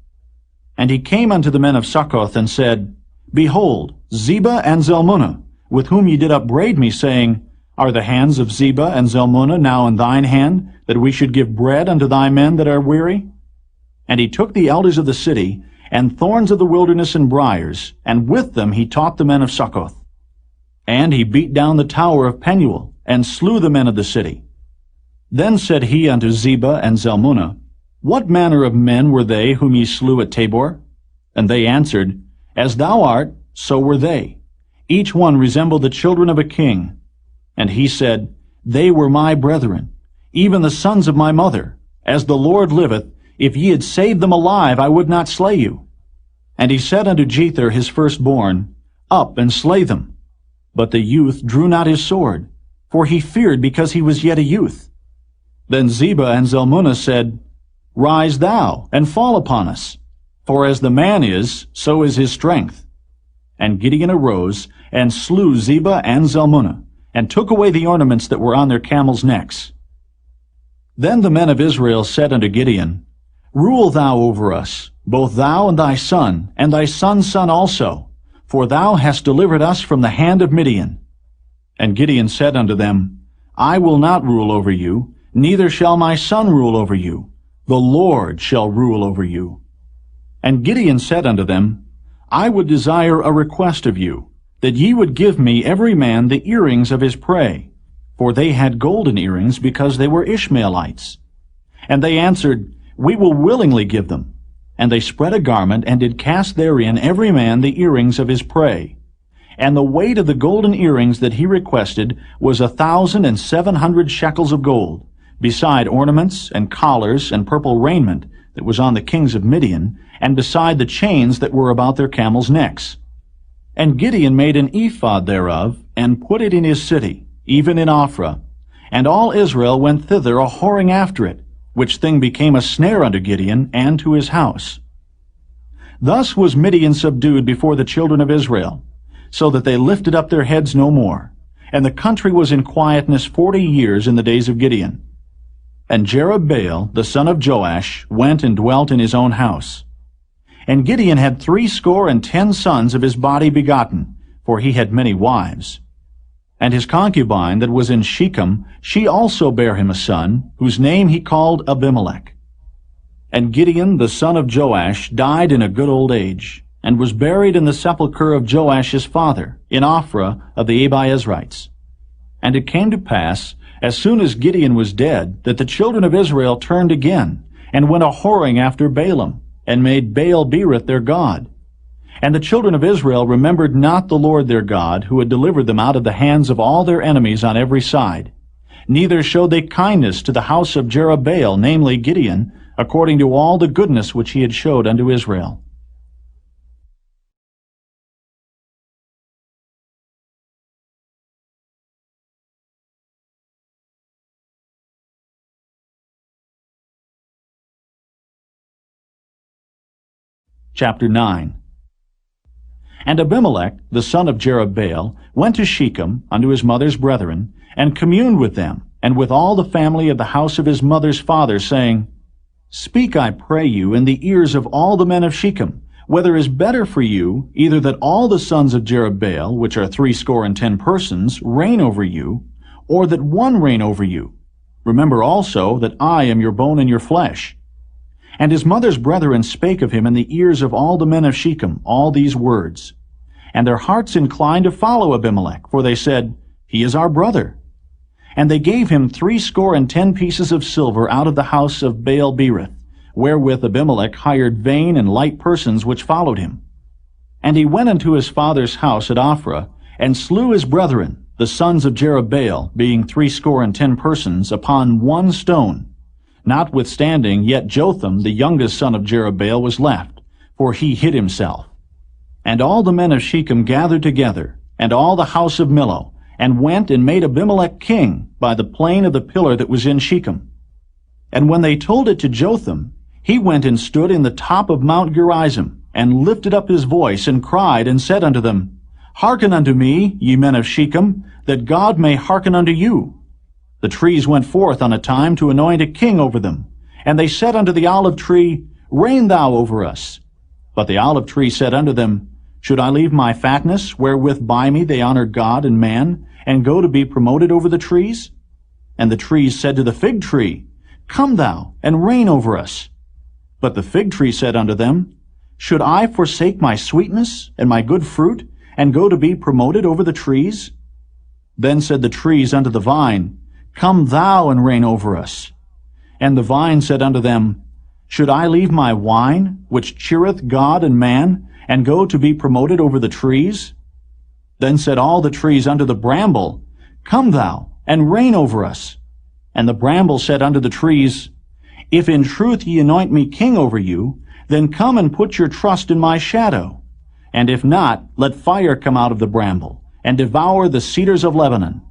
And he came unto the men of Succoth, and said, Behold, Zebah and Zalmunna, with whom ye did upbraid me, saying, Are the hands of Zebah and Zalmunna now in thine hand, that we should give bread unto thy men that are weary? And he took the elders of the city, and thorns of the wilderness and briars, and with them he taught the men of Succoth. And he beat down the tower of Penuel, and slew the men of the city. Then said he unto Zebah and Zalmunna, What manner of men were they whom ye slew at Tabor? And they answered, As thou art, so were they. Each one resembled the children of a king. And he said, They were my brethren, even the sons of my mother. As the Lord liveth, if ye had saved them alive, I would not slay you. And he said unto Jether his firstborn, Up and slay them. But the youth drew not his sword, for he feared because he was yet a youth. Then Zebah and Zalmunna said, Rise thou, and fall upon us, for as the man is, so is his strength. And Gideon arose, and slew Zebah and Zalmunna, and took away the ornaments that were on their camels' necks. Then the men of Israel said unto Gideon, Rule thou over us, both thou and thy son's son also, for thou hast delivered us from the hand of Midian. And Gideon said unto them, I will not rule over you, Neither shall my son rule over you. The Lord shall rule over you. And Gideon said unto them, I would desire a request of you, that ye would give me every man the earrings of his prey. For they had golden earrings, because they were Ishmaelites. And they answered, We will willingly give them. And they spread a garment, and did cast therein every man the earrings of his prey. And the weight of the golden earrings that he requested was 1,700 shekels of gold, beside ornaments and collars and purple raiment that was on the kings of Midian, and beside the chains that were about their camels' necks. And Gideon made an ephod thereof, and put it in his city, even in Ophrah. And all Israel went thither a-whoring after it, which thing became a snare unto Gideon and to his house. Thus was Midian subdued before the children of Israel, so that they lifted up their heads no more. And the country was in quietness 40 years in the days of Gideon. And Jerubbaal, the son of Joash, went and dwelt in his own house. And Gideon had 70 sons of his body begotten, for he had many wives. And his concubine that was in Shechem, she also bare him a son, whose name he called Abimelech. And Gideon the son of Joash died in a good old age, and was buried in the sepulchre of Joash his father, in Ophrah of the Abiezrites. And it came to pass, as soon as Gideon was dead, that the children of Israel turned again, and went a-whoring after Balaam, and made Baal-berith their god. And the children of Israel remembered not the Lord their God, who had delivered them out of the hands of all their enemies on every side. Neither showed they kindness to the house of Jerubbaal, namely Gideon, according to all the goodness which he had showed unto Israel. Chapter 9. And Abimelech, the son of Jerubbaal, went to Shechem unto his mother's brethren, and communed with them, and with all the family of the house of his mother's father, saying, Speak, I pray you, in the ears of all the men of Shechem, whether it is better for you, either that all the sons of Jerubbaal, which are 70 persons, reign over you, or that one reign over you. Remember also that I am your bone and your flesh. And his mother's brethren spake of him in the ears of all the men of Shechem all these words. And their hearts inclined to follow Abimelech, for they said, He is our brother. And they gave him 70 pieces of silver out of the house of Baal-berith, wherewith Abimelech hired vain and light persons which followed him. And he went unto his father's house at Ophrah, and slew his brethren, the sons of Jerubbaal, being 70 persons, upon one stone. Notwithstanding, yet Jotham, the youngest son of Jerubbaal, was left, for he hid himself. And all the men of Shechem gathered together, and all the house of Millo, and went and made Abimelech king by the plain of the pillar that was in Shechem. And when they told it to Jotham, he went and stood in the top of Mount Gerizim, and lifted up his voice, and cried, and said unto them, Hearken unto me, ye men of Shechem, that God may hearken unto you. The trees went forth on a time to anoint a king over them. And they said unto the olive tree, Reign thou over us. But the olive tree said unto them, Should I leave my fatness, wherewith by me they honor God and man, and go to be promoted over the trees? And the trees said to the fig tree, Come thou, and reign over us. But the fig tree said unto them, Should I forsake my sweetness and my good fruit, and go to be promoted over the trees? Then said the trees unto the vine, Come thou and reign over us. And the vine said unto them, Should I leave my wine, which cheereth God and man, and go to be promoted over the trees? Then said all the trees unto the bramble, Come thou, and reign over us. And the bramble said unto the trees, If in truth ye anoint me king over you, then come and put your trust in my shadow. And if not, let fire come out of the bramble, and devour the cedars of Lebanon.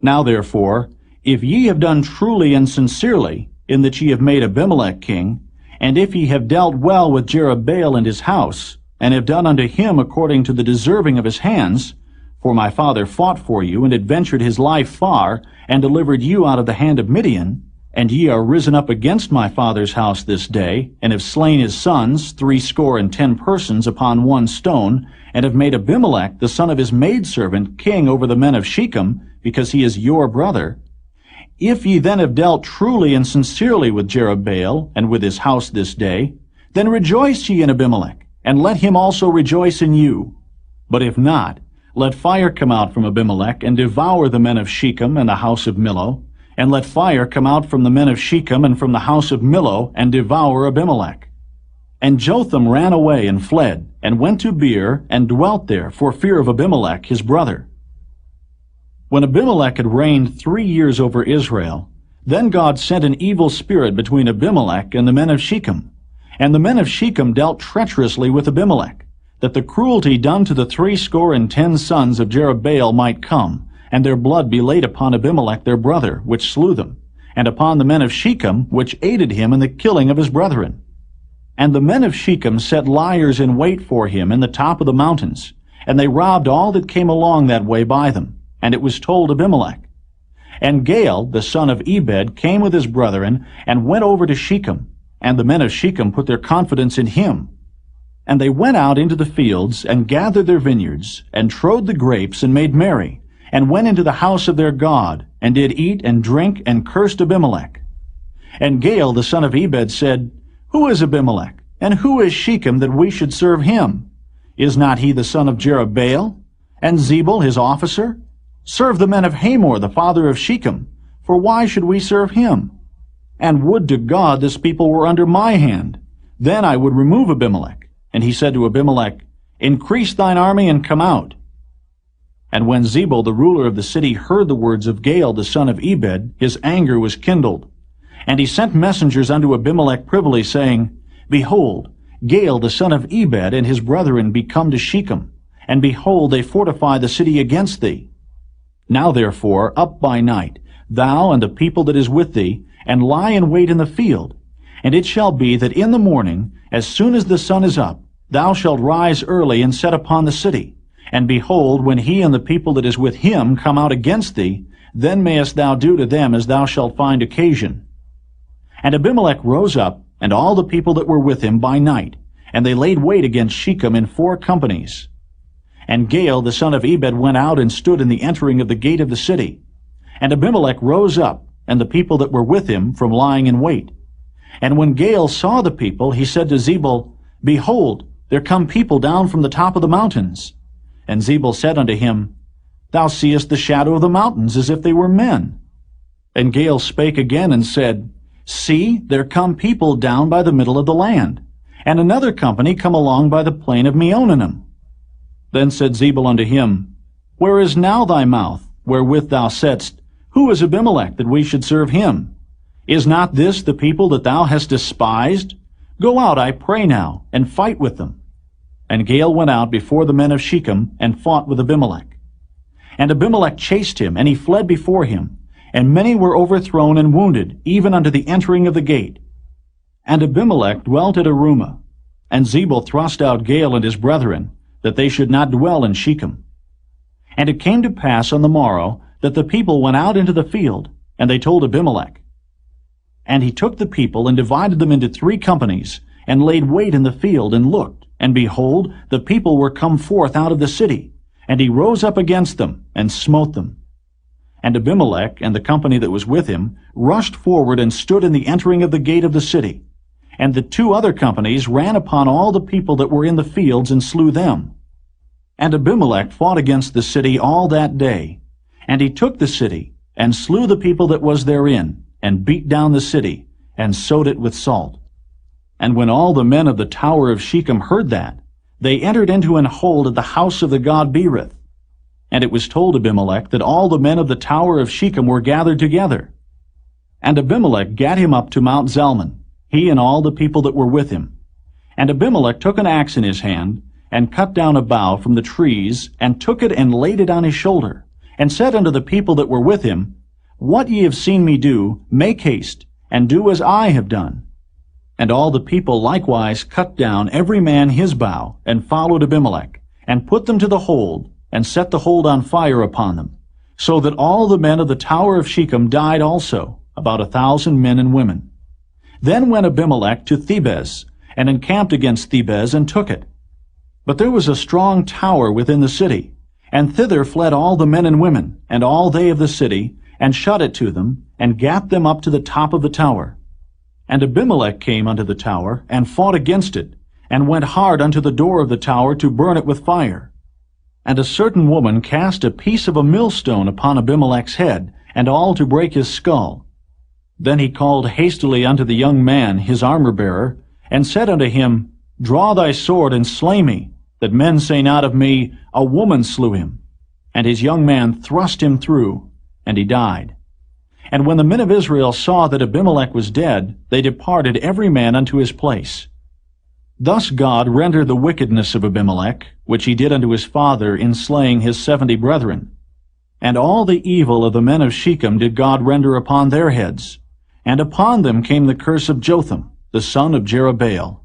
Now therefore, if ye have done truly and sincerely, in that ye have made Abimelech king, and if ye have dealt well with Jerubbaal and his house, and have done unto him according to the deserving of his hands, for my father fought for you, and adventured his life far, and delivered you out of the hand of Midian, and ye are risen up against my father's house this day, and have slain his sons, 70 persons, upon one stone, and have made Abimelech, the son of his maidservant, king over the men of Shechem, because he is your brother, If ye then have dealt truly and sincerely with Jerubbaal and with his house this day, then rejoice ye in Abimelech, and let him also rejoice in you. But if not, let fire come out from Abimelech, and devour the men of Shechem and the house of Millo, and let fire come out from the men of Shechem and from the house of Millo, and devour Abimelech. And Jotham ran away and fled, and went to Beer, and dwelt there for fear of Abimelech his brother. When Abimelech had reigned 3 years over Israel, then God sent an evil spirit between Abimelech and the men of Shechem. And the men of Shechem dealt treacherously with Abimelech, that the cruelty done to the 70 sons of Jerubbaal might come, and their blood be laid upon Abimelech their brother, which slew them, and upon the men of Shechem, which aided him in the killing of his brethren. And the men of Shechem set liers in wait for him in the top of the mountains, and they robbed all that came along that way by them. And it was told Abimelech. And Gaal, the son of Ebed, came with his brethren, and went over to Shechem. And the men of Shechem put their confidence in him. And they went out into the fields, and gathered their vineyards, and trode the grapes, and made merry, and went into the house of their God, and did eat and drink, and cursed Abimelech. And Gaal, the son of Ebed, said, Who is Abimelech, and who is Shechem, that we should serve him? Is not he the son of Jerubbaal? And Zebul his officer? Serve the men of Hamor, the father of Shechem, for why should we serve him? And would to God this people were under my hand, then I would remove Abimelech. And he said to Abimelech, Increase thine army, and come out. And when Zebul the ruler of the city heard the words of Gaal the son of Ebed, his anger was kindled. And he sent messengers unto Abimelech privily, saying, Behold, Gaal the son of Ebed and his brethren be come to Shechem, and behold, they fortify the city against thee. Now therefore, up by night, thou and the people that is with thee, and lie in wait in the field. And it shall be that in the morning, as soon as the sun is up, thou shalt rise early and set upon the city. And behold, when he and the people that is with him come out against thee, then mayest thou do to them as thou shalt find occasion. And Abimelech rose up, and all the people that were with him by night, and they laid wait against Shechem in 4 companies. And Gaal the son of Ebed went out and stood in the entering of the gate of the city. And Abimelech rose up, and the people that were with him, from lying in wait. And when Gaal saw the people, he said to Zebul, Behold, there come people down from the top of the mountains. And Zebul said unto him, Thou seest the shadow of the mountains, as if they were men. And Gaal spake again and said, See, there come people down by the middle of the land, and another company come along by the plain of Meonanim. Then said Zebul unto him, Where is now thy mouth, wherewith thou saidst, Who is Abimelech, that we should serve him? Is not this the people that thou hast despised? Go out, I pray now, and fight with them. And Gaal went out before the men of Shechem, and fought with Abimelech. And Abimelech chased him, and he fled before him. And many were overthrown and wounded, even unto the entering of the gate. And Abimelech dwelt at Arumah. And Zebul thrust out Gaal and his brethren, that they should not dwell in Shechem. And it came to pass on the morrow, that the people went out into the field, and they told Abimelech. And he took the people, and divided them into 3 companies, and laid wait in the field, and looked, and behold, the people were come forth out of the city, and he rose up against them, and smote them. And Abimelech, and the company that was with him, rushed forward, and stood in the entering of the gate of the city. And the 2 other companies ran upon all the people that were in the fields, and slew them. And Abimelech fought against the city all that day. And he took the city, and slew the people that was therein, and beat down the city, and sowed it with salt. And when all the men of the tower of Shechem heard that, they entered into an hold at the house of the god Berith. And it was told Abimelech that all the men of the tower of Shechem were gathered together. And Abimelech gat him up to Mount Zalmon, he and all the people that were with him. And Abimelech took an axe in his hand, and cut down a bough from the trees, and took it and laid it on his shoulder, and said unto the people that were with him, What ye have seen me do, make haste, and do as I have done. And all the people likewise cut down every man his bough, and followed Abimelech, and put them to the hold, and set the hold on fire upon them, so that all the men of the tower of Shechem died also, about 1,000 men and women. Then went Abimelech to Thebez, and encamped against Thebez, and took it. But there was a strong tower within the city, and thither fled all the men and women, and all they of the city, and shut it to them, and gat them up to the top of the tower. And Abimelech came unto the tower, and fought against it, and went hard unto the door of the tower to burn it with fire. And a certain woman cast a piece of a millstone upon Abimelech's head, and all to break his skull. Then he called hastily unto the young man, his armor-bearer, and said unto him, Draw thy sword, and slay me, that men say not of me, A woman slew him. And his young man thrust him through, and he died. And when the men of Israel saw that Abimelech was dead, they departed every man unto his place. Thus God rendered the wickedness of Abimelech, which he did unto his father in slaying his 70 brethren. And all the evil of the men of Shechem did God render upon their heads, and upon them came the curse of Jotham, the son of Jerubbaal.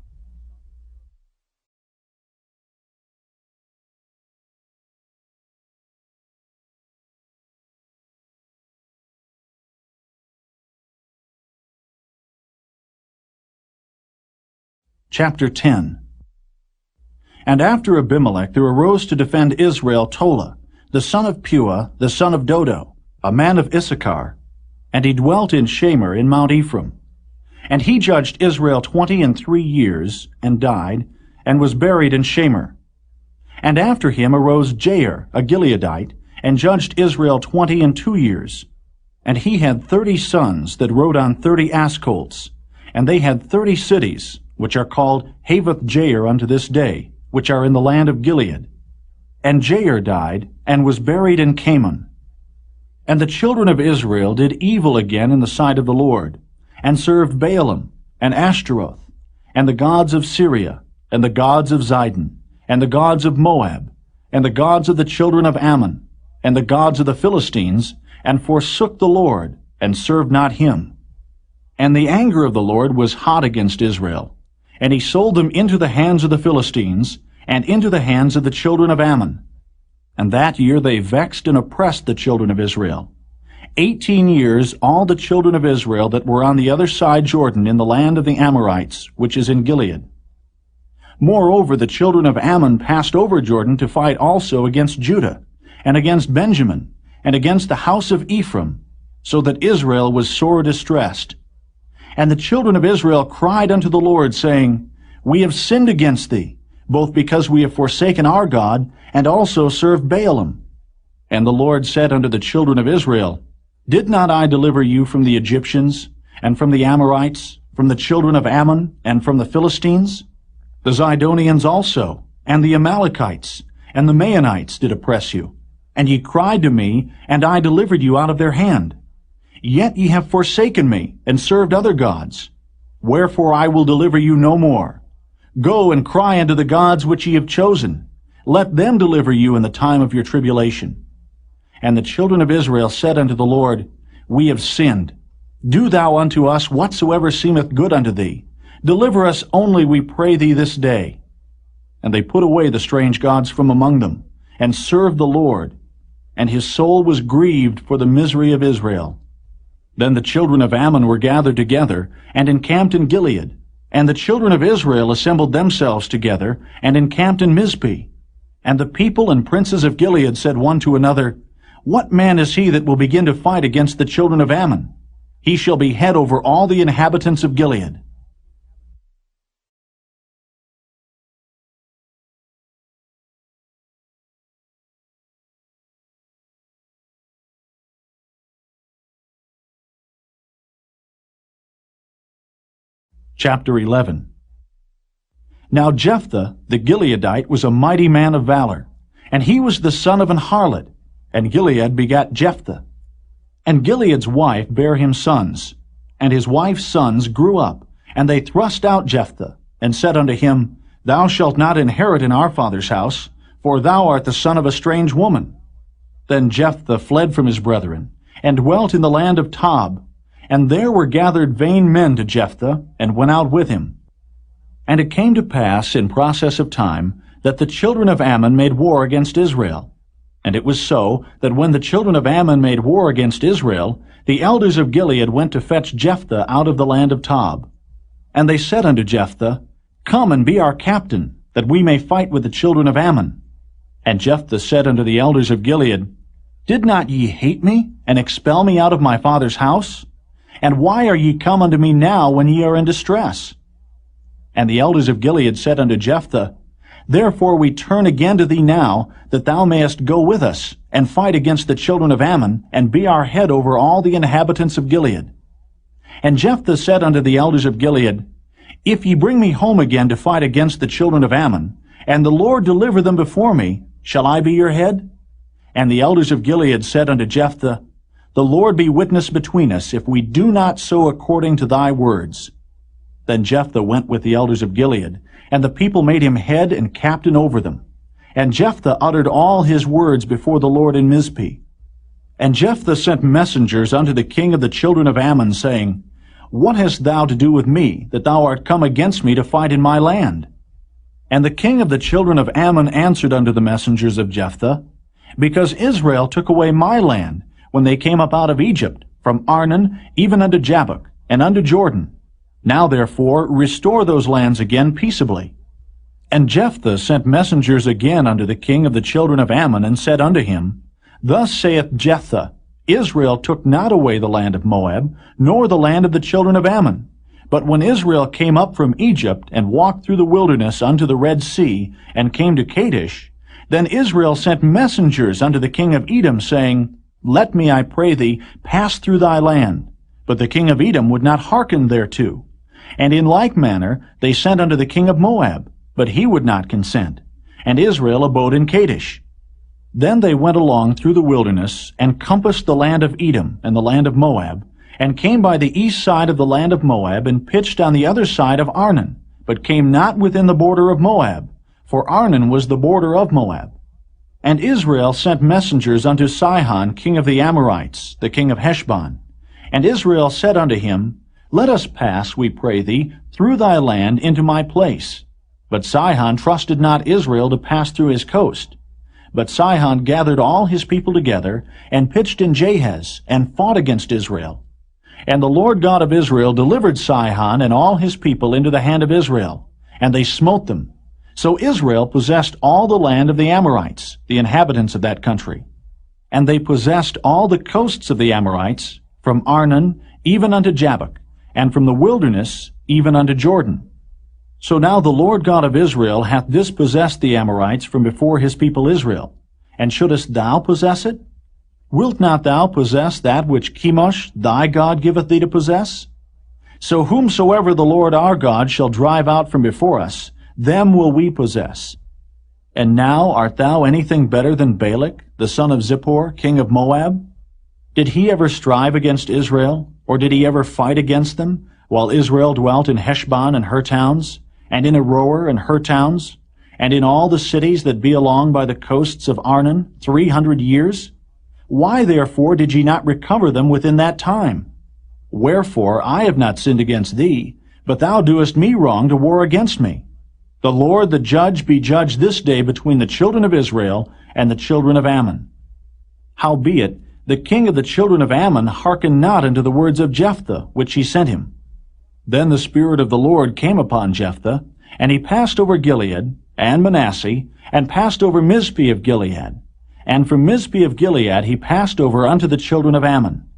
Chapter 10. And after Abimelech there arose to defend Israel Tola, the son of Puah, the son of Dodo, a man of Issachar, and he dwelt in Shamir in Mount Ephraim. And he judged Israel 23 years, and died, and was buried in Shamir. And after him arose Jair, a Gileadite, and judged Israel 22 years. And he had 30 sons that rode on 30 ass colts, and they had 30 cities, which are called Havoth Jair unto this day, which are in the land of Gilead. And Jair died, and was buried in Camon. And the children of Israel did evil again in the sight of the Lord, and served Baalim, and Ashtaroth, and the gods of Syria, and the gods of Zidon, and the gods of Moab, and the gods of the children of Ammon, and the gods of the Philistines, and forsook the Lord, and served not him. And the anger of the Lord was hot against Israel, and he sold them into the hands of the Philistines, and into the hands of the children of Ammon. And that year they vexed and oppressed the children of Israel. 18 years all the children of Israel that were on the other side Jordan in the land of the Amorites, which is in Gilead. Moreover, the children of Ammon passed over Jordan to fight also against Judah, and against Benjamin, and against the house of Ephraim, so that Israel was sore distressed. And the children of Israel cried unto the Lord, saying, We have sinned against thee, both because we have forsaken our God, and also served Baalim. And the Lord said unto the children of Israel, Did not I deliver you from the Egyptians, and from the Amorites, from the children of Ammon, and from the Philistines? The Zidonians also, and the Amalekites, and the Maonites did oppress you. And ye cried to me, and I delivered you out of their hand. Yet ye have forsaken me, and served other gods. Wherefore I will deliver you no more. Go and cry unto the gods which ye have chosen. Let them deliver you in the time of your tribulation. And the children of Israel said unto the Lord, We have sinned. Do thou unto us whatsoever seemeth good unto thee. Deliver us only, we pray thee, this day. And they put away the strange gods from among them, and served the Lord. And his soul was grieved for the misery of Israel. Then the children of Ammon were gathered together, and encamped in Gilead. And the children of Israel assembled themselves together, and encamped in Mizpeh. And the people and princes of Gilead said one to another, What man is he that will begin to fight against the children of Ammon? He shall be head over all the inhabitants of Gilead. Chapter 11. Now Jephthah the Gileadite was a mighty man of valor, and he was the son of an harlot, and Gilead begat Jephthah. And Gilead's wife bare him sons, and his wife's sons grew up, and they thrust out Jephthah, and said unto him, Thou shalt not inherit in our father's house, for thou art the son of a strange woman. Then Jephthah fled from his brethren, and dwelt in the land of Tob. And there were gathered vain men to Jephthah, and went out with him. And it came to pass in process of time, that the children of Ammon made war against Israel. And it was so, that when the children of Ammon made war against Israel, the elders of Gilead went to fetch Jephthah out of the land of Tob. And they said unto Jephthah, Come and be our captain, that we may fight with the children of Ammon. And Jephthah said unto the elders of Gilead, Did not ye hate me, and expel me out of my father's house? And why are ye come unto me now when ye are in distress? And the elders of Gilead said unto Jephthah, Therefore we turn again to thee now, that thou mayest go with us, and fight against the children of Ammon, and be our head over all the inhabitants of Gilead. And Jephthah said unto the elders of Gilead, If ye bring me home again to fight against the children of Ammon, and the Lord deliver them before me, shall I be your head? And the elders of Gilead said unto Jephthah, The Lord be witness between us, if we do not so according to thy words. Then Jephthah went with the elders of Gilead, and the people made him head and captain over them. And Jephthah uttered all his words before the Lord in Mizpeh. And Jephthah sent messengers unto the king of the children of Ammon, saying, What hast thou to do with me, that thou art come against me to fight in my land? And the king of the children of Ammon answered unto the messengers of Jephthah, Because Israel took away my land, when they came up out of Egypt, from Arnon even unto Jabbok, and unto Jordan. Now therefore restore those lands again peaceably. And Jephthah sent messengers again unto the king of the children of Ammon, and said unto him, Thus saith Jephthah, Israel took not away the land of Moab, nor the land of the children of Ammon. But when Israel came up from Egypt, and walked through the wilderness unto the Red Sea, and came to Kadesh, then Israel sent messengers unto the king of Edom, saying, Let me, I pray thee, pass through thy land. But the king of Edom would not hearken thereto. And in like manner they sent unto the king of Moab, but he would not consent. And Israel abode in Kadesh. Then they went along through the wilderness, and compassed the land of Edom and the land of Moab, and came by the east side of the land of Moab, and pitched on the other side of Arnon, but came not within the border of Moab, for Arnon was the border of Moab. And Israel sent messengers unto Sihon, king of the Amorites, the king of Heshbon. And Israel said unto him, Let us pass, we pray thee, through thy land into my place. But Sihon trusted not Israel to pass through his coast. But Sihon gathered all his people together, and pitched in Jahaz, and fought against Israel. And the Lord God of Israel delivered Sihon and all his people into the hand of Israel, and they smote them. So Israel possessed all the land of the Amorites, the inhabitants of that country. And they possessed all the coasts of the Amorites, from Arnon even unto Jabbok, and from the wilderness even unto Jordan. So now the Lord God of Israel hath dispossessed the Amorites from before his people Israel. And shouldest thou possess it? Wilt not thou possess that which Chemosh thy God giveth thee to possess? So whomsoever the Lord our God shall drive out from before us, them will we possess. And now art thou anything better than Balak, the son of Zippor, king of Moab? Did he ever strive against Israel, or did he ever fight against them, while Israel dwelt in Heshbon and her towns, and in Aroer and her towns, and in all the cities that be along by the coasts of Arnon 300 years? Why therefore did ye not recover them within that time? Wherefore I have not sinned against thee, but thou doest me wrong to war against me. The Lord the judge be judge this day between the children of Israel and the children of Ammon. Howbeit, the king of the children of Ammon hearkened not unto the words of Jephthah, which he sent him. Then the Spirit of the Lord came upon Jephthah, and he passed over Gilead, and Manasseh, and passed over Mizpeh of Gilead. And from Mizpeh of Gilead he passed over unto the children of Ammon.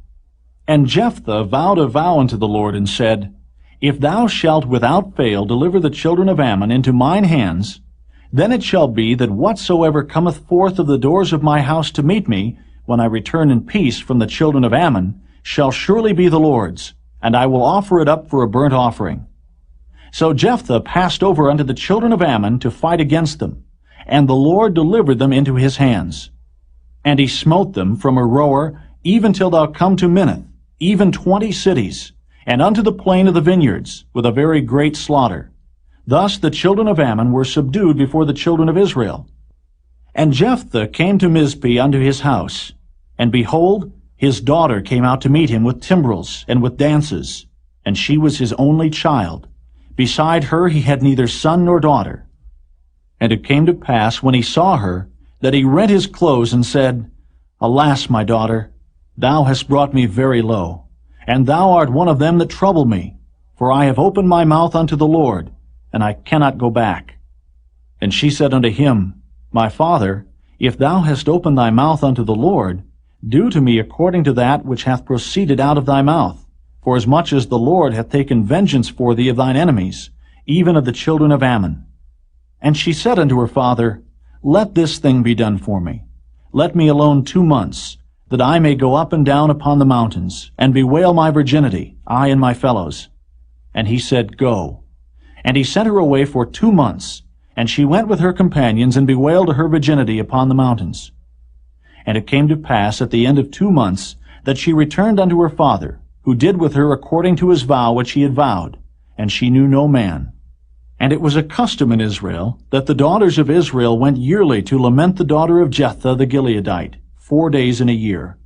And Jephthah vowed a vow unto the Lord, and said, If thou shalt without fail deliver the children of Ammon into mine hands, then it shall be that whatsoever cometh forth of the doors of my house to meet me, when I return in peace from the children of Ammon, shall surely be the Lord's, and I will offer it up for a burnt offering. So Jephthah passed over unto the children of Ammon to fight against them, and the Lord delivered them into his hands. And he smote them from Aroer even till thou come to Minnith, even 20 cities, and unto the plain of the vineyards, with a very great slaughter. Thus the children of Ammon were subdued before the children of Israel. And Jephthah came to Mizpeh unto his house, and behold, his daughter came out to meet him with timbrels and with dances, and she was his only child. Beside her he had neither son nor daughter. And it came to pass, when he saw her, that he rent his clothes, and said, Alas, my daughter, thou hast brought me very low, and thou art one of them that trouble me, for I have opened my mouth unto the Lord, and I cannot go back. And she said unto him, My father, if thou hast opened thy mouth unto the Lord, Do to me according to that which hath proceeded out of thy mouth, forasmuch as the Lord hath taken vengeance for thee of thine enemies, even of the children of Ammon. And she said unto her father, Let this thing be done for me. Let me alone 2 months, that I may go up and down upon the mountains, and bewail my virginity, I and my fellows. And he said, Go. And he sent her away for 2 months, and she went with her companions, and bewailed her virginity upon the mountains. And it came to pass at the end of 2 months, that she returned unto her father, who did with her according to his vow which he had vowed, and she knew no man. And it was a custom in Israel, that the daughters of Israel went yearly to lament the daughter of Jephthah the Gileadite, 4 days in a year.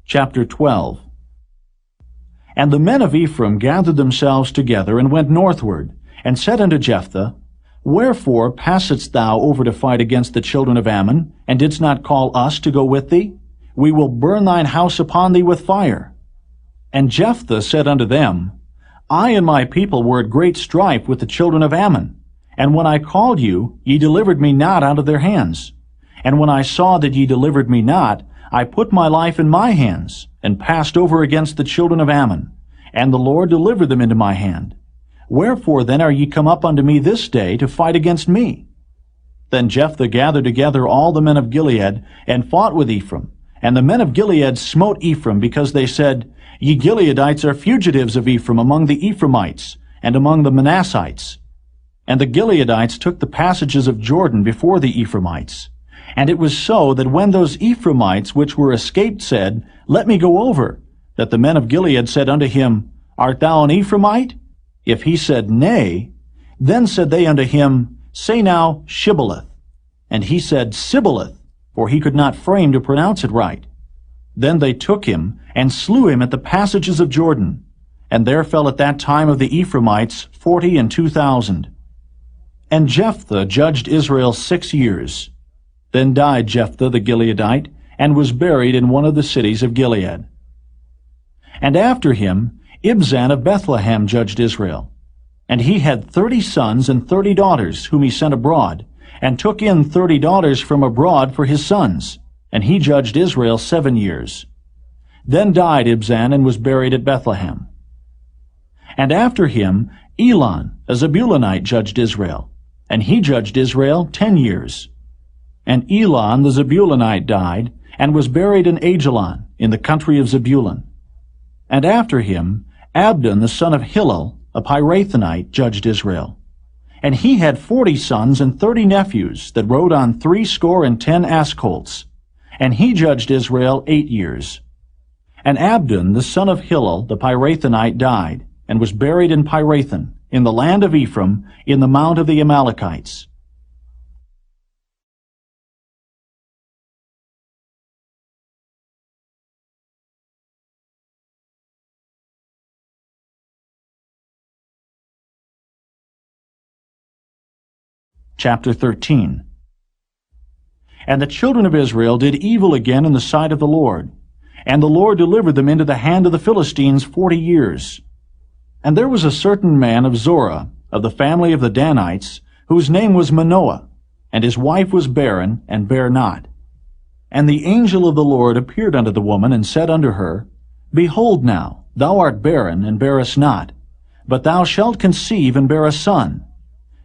Chapter 12. And the men of Ephraim gathered themselves together, and went northward, and said unto Jephthah, Wherefore passedst thou over to fight against the children of Ammon, and didst not call us to go with thee? We will burn thine house upon thee with fire. And Jephthah said unto them, I and my people were at great strife with the children of Ammon, and when I called you, ye delivered me not out of their hands. And when I saw that ye delivered me not, I put my life in my hands, and passed over against the children of Ammon, and the Lord delivered them into my hand. Wherefore then are ye come up unto me this day to fight against me? Then Jephthah gathered together all the men of Gilead, and fought with Ephraim. And the men of Gilead smote Ephraim, because they said, Ye Gileadites are fugitives of Ephraim among the Ephraimites, and among the Manassites. And the Gileadites took the passages of Jordan before the Ephraimites. And it was so that when those Ephraimites which were escaped said, Let me go over, that the men of Gilead said unto him, Art thou an Ephraimite? If he said, Nay, then said they unto him, Say now, Shibboleth. And he said, Sibboleth, for he could not frame to pronounce it right. Then they took him, and slew him at the passages of Jordan. And there fell at that time of the Ephraimites 42,000. And Jephthah judged Israel 6 years. Then died Jephthah the Gileadite, and was buried in one of the cities of Gilead. And after him Ibzan of Bethlehem judged Israel. And he had 30 sons and 30 daughters, whom he sent abroad, and took in 30 daughters from abroad for his sons. And he judged Israel 7 years. Then died Ibzan, and was buried at Bethlehem. And after him Elon, a Zebulunite, judged Israel. And he judged Israel 10 years. And Elon the Zebulunite died, and was buried in Ajalon, in the country of Zebulun. And after him Abdon the son of Hillel, a Pirathonite, judged Israel. And he had 40 sons and 30 nephews, that rode on 70 ass colts. And he judged Israel 8 years. And Abdon the son of Hillel, the Pirathonite, died, and was buried in Pirathon, in the land of Ephraim, in the mount of the Amalekites. Chapter 13. And the children of Israel did evil again in the sight of the Lord, and the Lord delivered them into the hand of the Philistines 40 years. And there was a certain man of Zorah, of the family of the Danites, whose name was Manoah, and his wife was barren, and bare not. And the angel of the Lord appeared unto the woman, and said unto her, Behold now, thou art barren, and bearest not, but thou shalt conceive, and bear a son.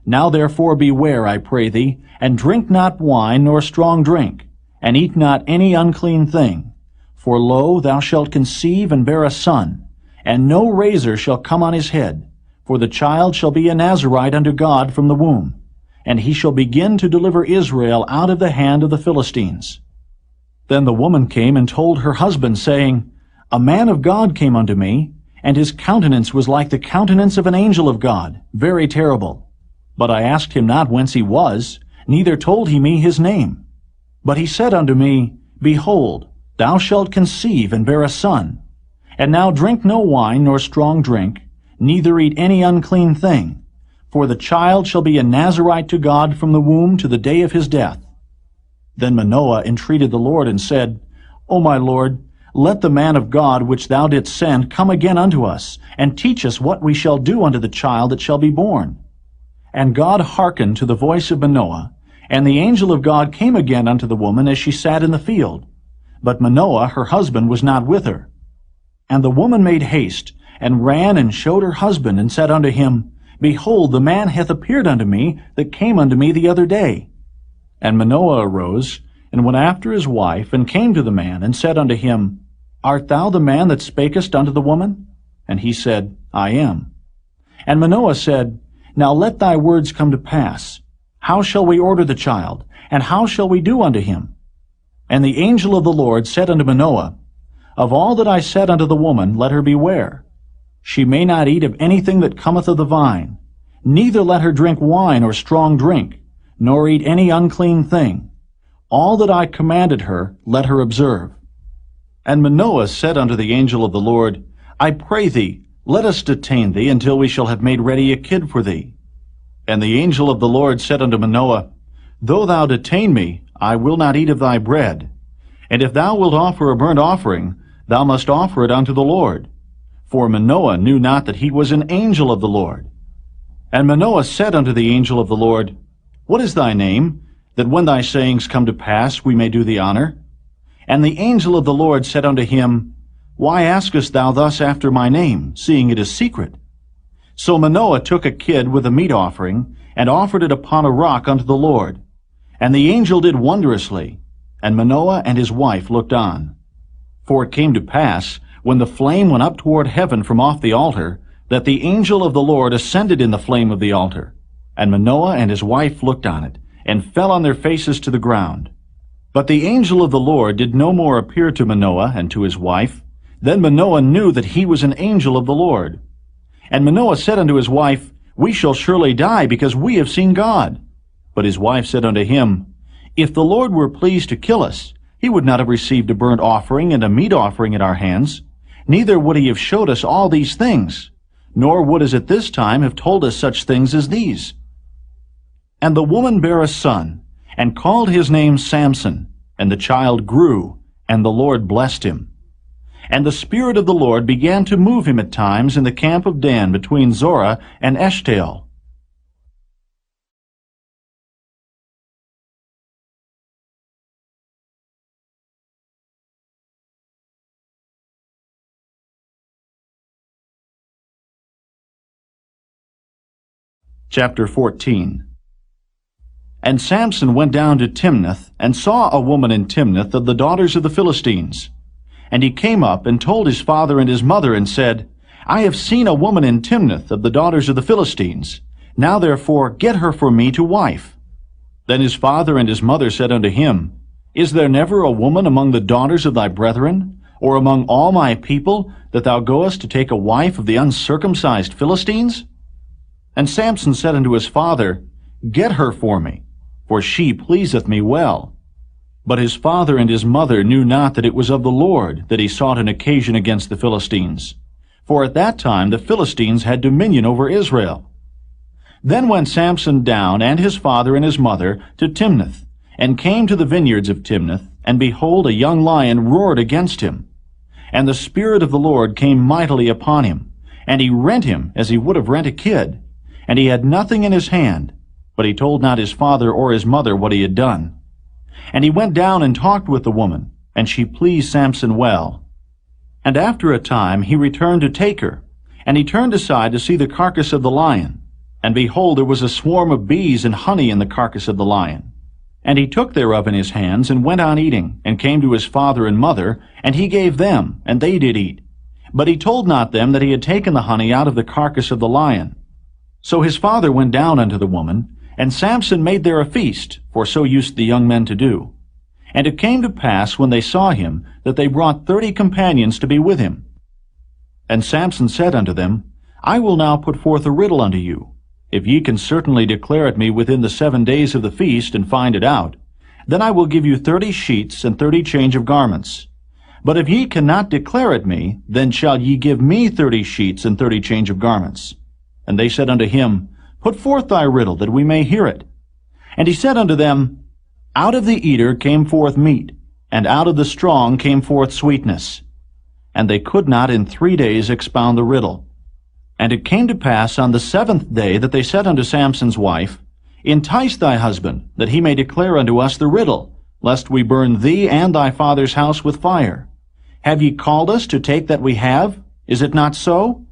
Now therefore beware, I pray thee, and drink not wine nor strong drink, and eat not any unclean thing. For lo, thou shalt conceive and bear a son, and no razor shall come on his head, for the child shall be a Nazarite unto God from the womb, and he shall begin to deliver Israel out of the hand of the Philistines. Then the woman came and told her husband, saying, A man of God came unto me, and his countenance was like the countenance of an angel of God, very terrible. But I asked him not whence he was, neither told he me his name. But he said unto me, Behold, thou shalt conceive and bear a son. And now drink no wine nor strong drink, neither eat any unclean thing. For the child shall be a Nazarite to God from the womb to the day of his death. Then Manoah entreated the Lord, and said, O my Lord, Let the man of God which thou didst send come again unto us, and teach us what we shall do unto the child that shall be born. And God hearkened to the voice of Manoah, and the angel of God came again unto the woman as she sat in the field. But Manoah her husband was not with her. And the woman made haste, and ran and showed her husband, and said unto him, Behold, the man hath appeared unto me that came unto me the other day. And Manoah arose, and went after his wife, and came to the man, and said unto him, Art thou the man that spakest unto the woman? And he said, I am. And Manoah said, Now let thy words come to pass. How shall we order the child? And how shall we do unto him? And the angel of the Lord said unto Manoah, Of all that I said unto the woman, let her beware. She may not eat of anything that cometh of the vine, neither let her drink wine or strong drink, nor eat any unclean thing. All that I commanded her, let her observe. And Manoah said unto the angel of the Lord, I pray thee, let us detain thee until we shall have made ready a kid for thee. And the angel of the Lord said unto Manoah, Though thou detain me, I will not eat of thy bread. And if thou wilt offer a burnt offering, thou must offer it unto the Lord. For Manoah knew not that he was an angel of the Lord. And Manoah said unto the angel of the Lord, What is thy name, that when thy sayings come to pass we may do thee honor? And the angel of the Lord said unto him, Why askest thou thus after my name, seeing it is secret? So Manoah took a kid with a meat offering, and offered it upon a rock unto the Lord. And the angel did wondrously, and Manoah and his wife looked on. For it came to pass, when the flame went up toward heaven from off the altar, that the angel of the Lord ascended in the flame of the altar. And Manoah and his wife looked on it, and fell on their faces to the ground. But the angel of the Lord did no more appear to Manoah and to his wife. Then Manoah knew that he was an angel of the Lord. And Manoah said unto his wife, We shall surely die, because we have seen God. But his wife said unto him, If the Lord were pleased to kill us, he would not have received a burnt offering and a meat offering at our hands, neither would he have showed us all these things, nor would as at this time have told us such things as these. And the woman bare a son, and called his name Samson, and the child grew, and the Lord blessed him. And the Spirit of the Lord began to move him at times in the camp of Dan between Zorah and Eshtaol. Chapter 14. And Samson went down to Timnath, and saw a woman in Timnath of the daughters of the Philistines. And he came up, and told his father and his mother, and said, I have seen a woman in Timnath of the daughters of the Philistines. Now therefore get her for me to wife. Then his father and his mother said unto him, Is there never a woman among the daughters of thy brethren, or among all my people, that thou goest to take a wife of the uncircumcised Philistines? And Samson said unto his father, Get her for me, for she pleaseth me well. But his father and his mother knew not that it was of the Lord that he sought an occasion against the Philistines. For at that time the Philistines had dominion over Israel. Then went Samson down, and his father and his mother, to Timnath, and came to the vineyards of Timnath, and behold, a young lion roared against him. And the Spirit of the Lord came mightily upon him, and he rent him as he would have rent a kid. And he had nothing in his hand, but he told not his father or his mother what he had done. And he went down and talked with the woman, and she pleased Samson well. And after a time he returned to take her, and he turned aside to see the carcass of the lion. And behold, there was a swarm of bees and honey in the carcass of the lion. And he took thereof in his hands, and went on eating, and came to his father and mother, and he gave them, and they did eat. But he told not them that he had taken the honey out of the carcass of the lion. So his father went down unto the woman, and Samson made there a feast, for so used the young men to do. And it came to pass, when they saw him, that they brought 30 companions to be with him. And Samson said unto them, I will now put forth a riddle unto you. If ye can certainly declare it me within the 7 days of the feast, and find it out, then I will give you 30 sheets and 30 change of garments. But if ye cannot declare it me, then shall ye give me 30 sheets and 30 change of garments. And they said unto him, Put forth thy riddle, that we may hear it. And he said unto them, Out of the eater came forth meat, and out of the strong came forth sweetness. and they could not in 3 days expound the riddle. And it came to pass on the 7th day that they said unto Samson's wife, Entice thy husband, that he may declare unto us the riddle, lest we burn thee and thy father's house with fire. Have ye called us to take that we have? Is it not so?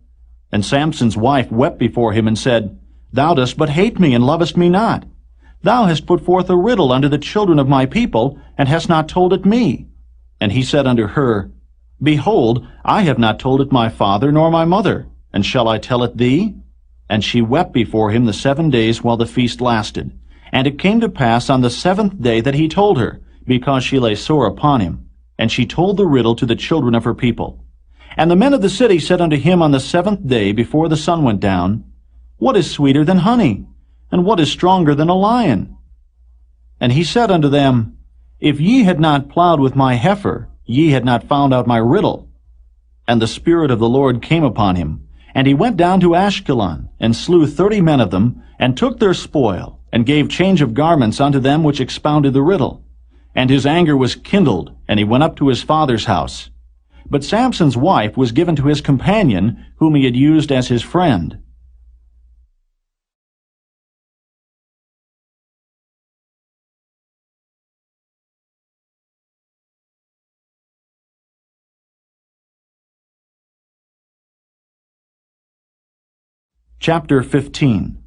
And Samson's wife wept before him, and said, Thou dost but hate me, and lovest me not. Thou hast put forth a riddle unto the children of my people, and hast not told it me. And he said unto her, Behold, I have not told it my father nor my mother, and shall I tell it thee? And she wept before him the 7 days while the feast lasted. And it came to pass on the 7th day that he told her, because she lay sore upon him. And she told the riddle to the children of her people. And the men of the city said unto him on the 7th day before the sun went down, What is sweeter than honey? And what is stronger than a lion? And he said unto them, If ye had not plowed with my heifer, ye had not found out my riddle. And the Spirit of the Lord came upon him, and he went down to Ashkelon, and slew 30 men of them, and took their spoil, and gave change of garments unto them which expounded the riddle. And his anger was kindled, and he went up to his father's house. But Samson's wife was given to his companion, whom he had used as his friend. Chapter 15.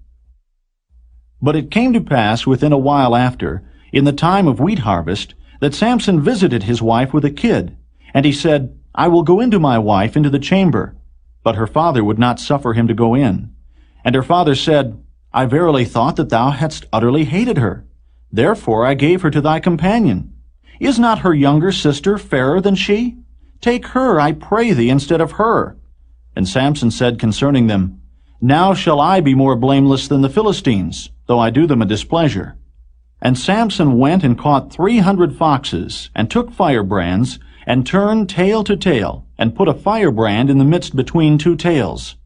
But it came to pass within a while after, in the time of wheat harvest, that Samson visited his wife with a kid. And he said, I will go into my wife into the chamber. But her father would not suffer him to go in. And her father said, I verily thought that thou hadst utterly hated her. Therefore I gave her to thy companion. Is not her younger sister fairer than she? Take her, I pray thee, instead of her. And Samson said concerning them, Now shall I be more blameless than the Philistines, though I do them a displeasure. And Samson went and caught 300 foxes, and took firebrands, and turned tail to tail, and put a firebrand in the midst between 2 tails.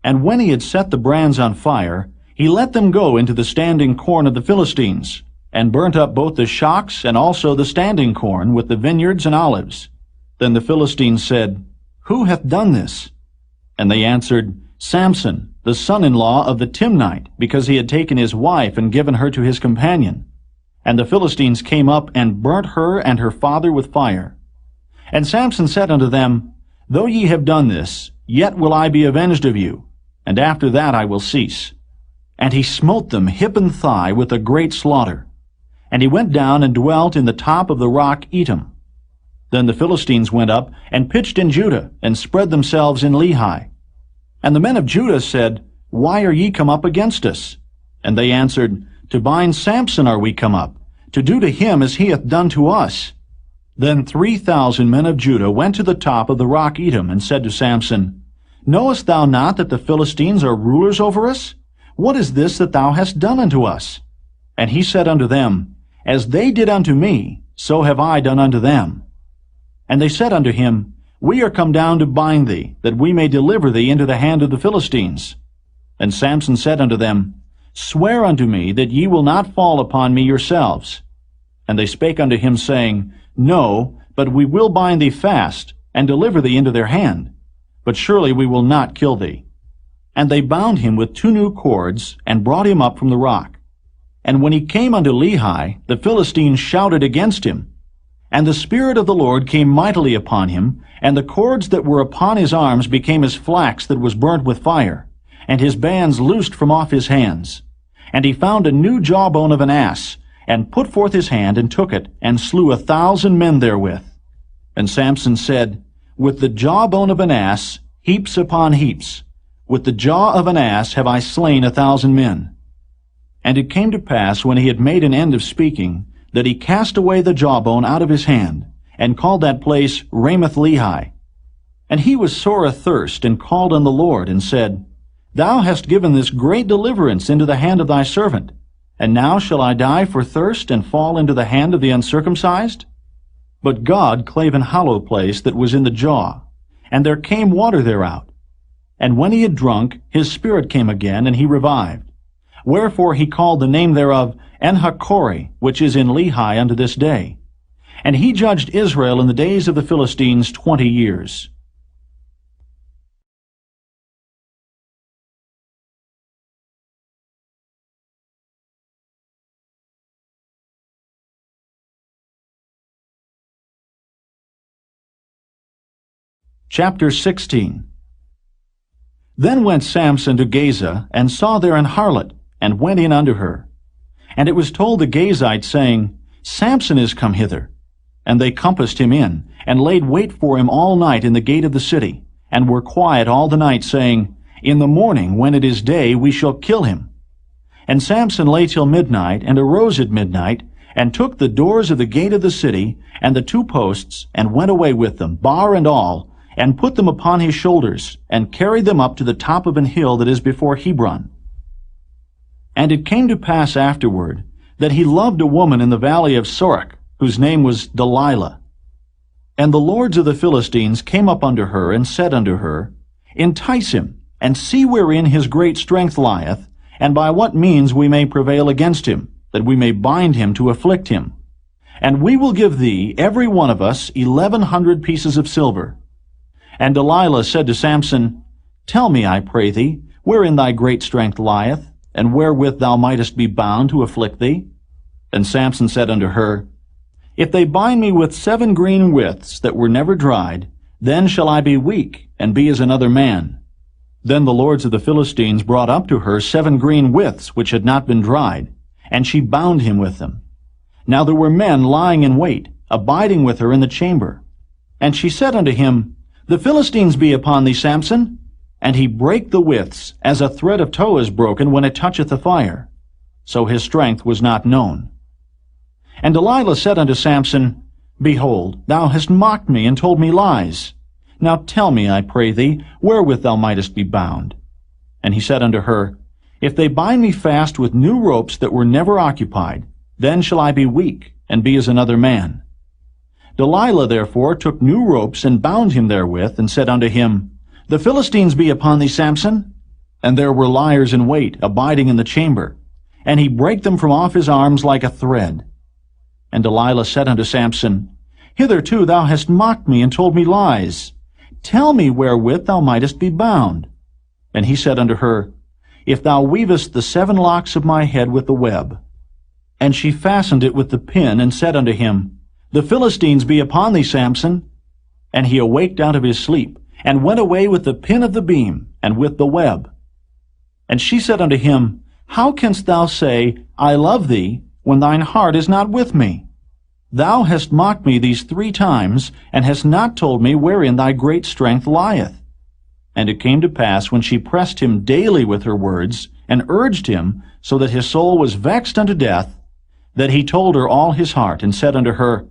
And when he had set the brands on fire, he let them go into the standing corn of the Philistines, and burnt up both the shocks and also the standing corn with the vineyards and olives. Then the Philistines said, Who hath done this? And they answered, Samson, the son-in-law of the Timnite, because he had taken his wife and given her to his companion. And the Philistines came up and burnt her and her father with fire. And Samson said unto them, Though ye have done this, yet will I be avenged of you, and after that I will cease. And he smote them hip and thigh with a great slaughter. And he went down and dwelt in the top of the rock Etam. Then the Philistines went up and pitched in Judah, and spread themselves in Lehi. And the men of Judah said, Why are ye come up against us? And they answered, To bind Samson are we come up, to do to him as he hath done to us. Then 3,000 men of Judah went to the top of the rock Etam, and said to Samson, Knowest thou not that the Philistines are rulers over us? What is this that thou hast done unto us? And he said unto them, As they did unto me, so have I done unto them. And they said unto him, We are come down to bind thee, that we may deliver thee into the hand of the Philistines. And Samson said unto them, Swear unto me that ye will not fall upon me yourselves. And they spake unto him, saying, No, but we will bind thee fast, and deliver thee into their hand. But surely we will not kill thee. And they bound him with 2 new cords, and brought him up from the rock. And when he came unto Lehi, the Philistines shouted against him. And the Spirit of the Lord came mightily upon him, and the cords that were upon his arms became as flax that was burnt with fire, and his bands loosed from off his hands. And he found a new jawbone of an ass, and put forth his hand, and took it, and slew 1,000 men therewith. And Samson said, With the jawbone of an ass, heaps upon heaps, with the jaw of an ass have I slain 1,000 men. And it came to pass, when he had made an end of speaking, that he cast away the jawbone out of his hand, and called that place Ramath-Lehi. And he was sore athirst, and called on the Lord, and said, Thou hast given this great deliverance into the hand of thy servant, and now shall I die for thirst, and fall into the hand of the uncircumcised? But God clave an hollow place that was in the jaw, and there came water thereout. And when he had drunk, his spirit came again, and he revived. Wherefore he called the name thereof En-hakkore, which is in Lehi unto this day. And he judged Israel in the days of the Philistines 20 years. Chapter 16. Then went Samson to Gaza, and saw there an harlot, and went in unto her. And it was told the Gazites, saying, Samson is come hither. And they compassed him in, and laid wait for him all night in the gate of the city, and were quiet all the night, saying, In the morning, when it is day, we shall kill him. And Samson lay till midnight, and arose at midnight, and took the doors of the gate of the city, and the 2 posts, and went away with them, bar and all, and put them upon his shoulders, and carried them up to the top of an hill that is before Hebron. And it came to pass afterward, that he loved a woman in the valley of Sorek, whose name was Delilah. And the lords of the Philistines came up unto her, and said unto her, Entice him, and see wherein his great strength lieth, and by what means we may prevail against him, that we may bind him to afflict him. And we will give thee, every one of us, 1,100 pieces of silver. And Delilah said to Samson, Tell me, I pray thee, wherein thy great strength lieth, and wherewith thou mightest be bound to afflict thee? And Samson said unto her, If they bind me with 7 green withs that were never dried, then shall I be weak, and be as another man. Then the lords of the Philistines brought up to her 7 green withs which had not been dried, and she bound him with them. Now there were men lying in wait, abiding with her in the chamber. And she said unto him, The Philistines be upon thee, Samson. And he brake the withs, as a thread of tow is broken when it toucheth the fire. So his strength was not known. And Delilah said unto Samson, Behold, thou hast mocked me, and told me lies. Now tell me, I pray thee, wherewith thou mightest be bound. And he said unto her, If they bind me fast with new ropes that were never occupied, then shall I be weak, and be as another man. Delilah therefore took new ropes, and bound him therewith, and said unto him, The Philistines be upon thee, Samson. And there were liers in wait, abiding in the chamber. And he brake them from off his arms like a thread. And Delilah said unto Samson, Hitherto thou hast mocked me, and told me lies. Tell me wherewith thou mightest be bound. And he said unto her, If thou weavest the 7 locks of my head with the web. And she fastened it with the pin, and said unto him, The Philistines be upon thee, Samson. And he awaked out of his sleep, and went away with the pin of the beam, and with the web. And she said unto him, How canst thou say, I love thee, when thine heart is not with me? Thou hast mocked me these 3 times, and hast not told me wherein thy great strength lieth. And it came to pass, when she pressed him daily with her words, and urged him, so that his soul was vexed unto death, that he told her all his heart, and said unto her,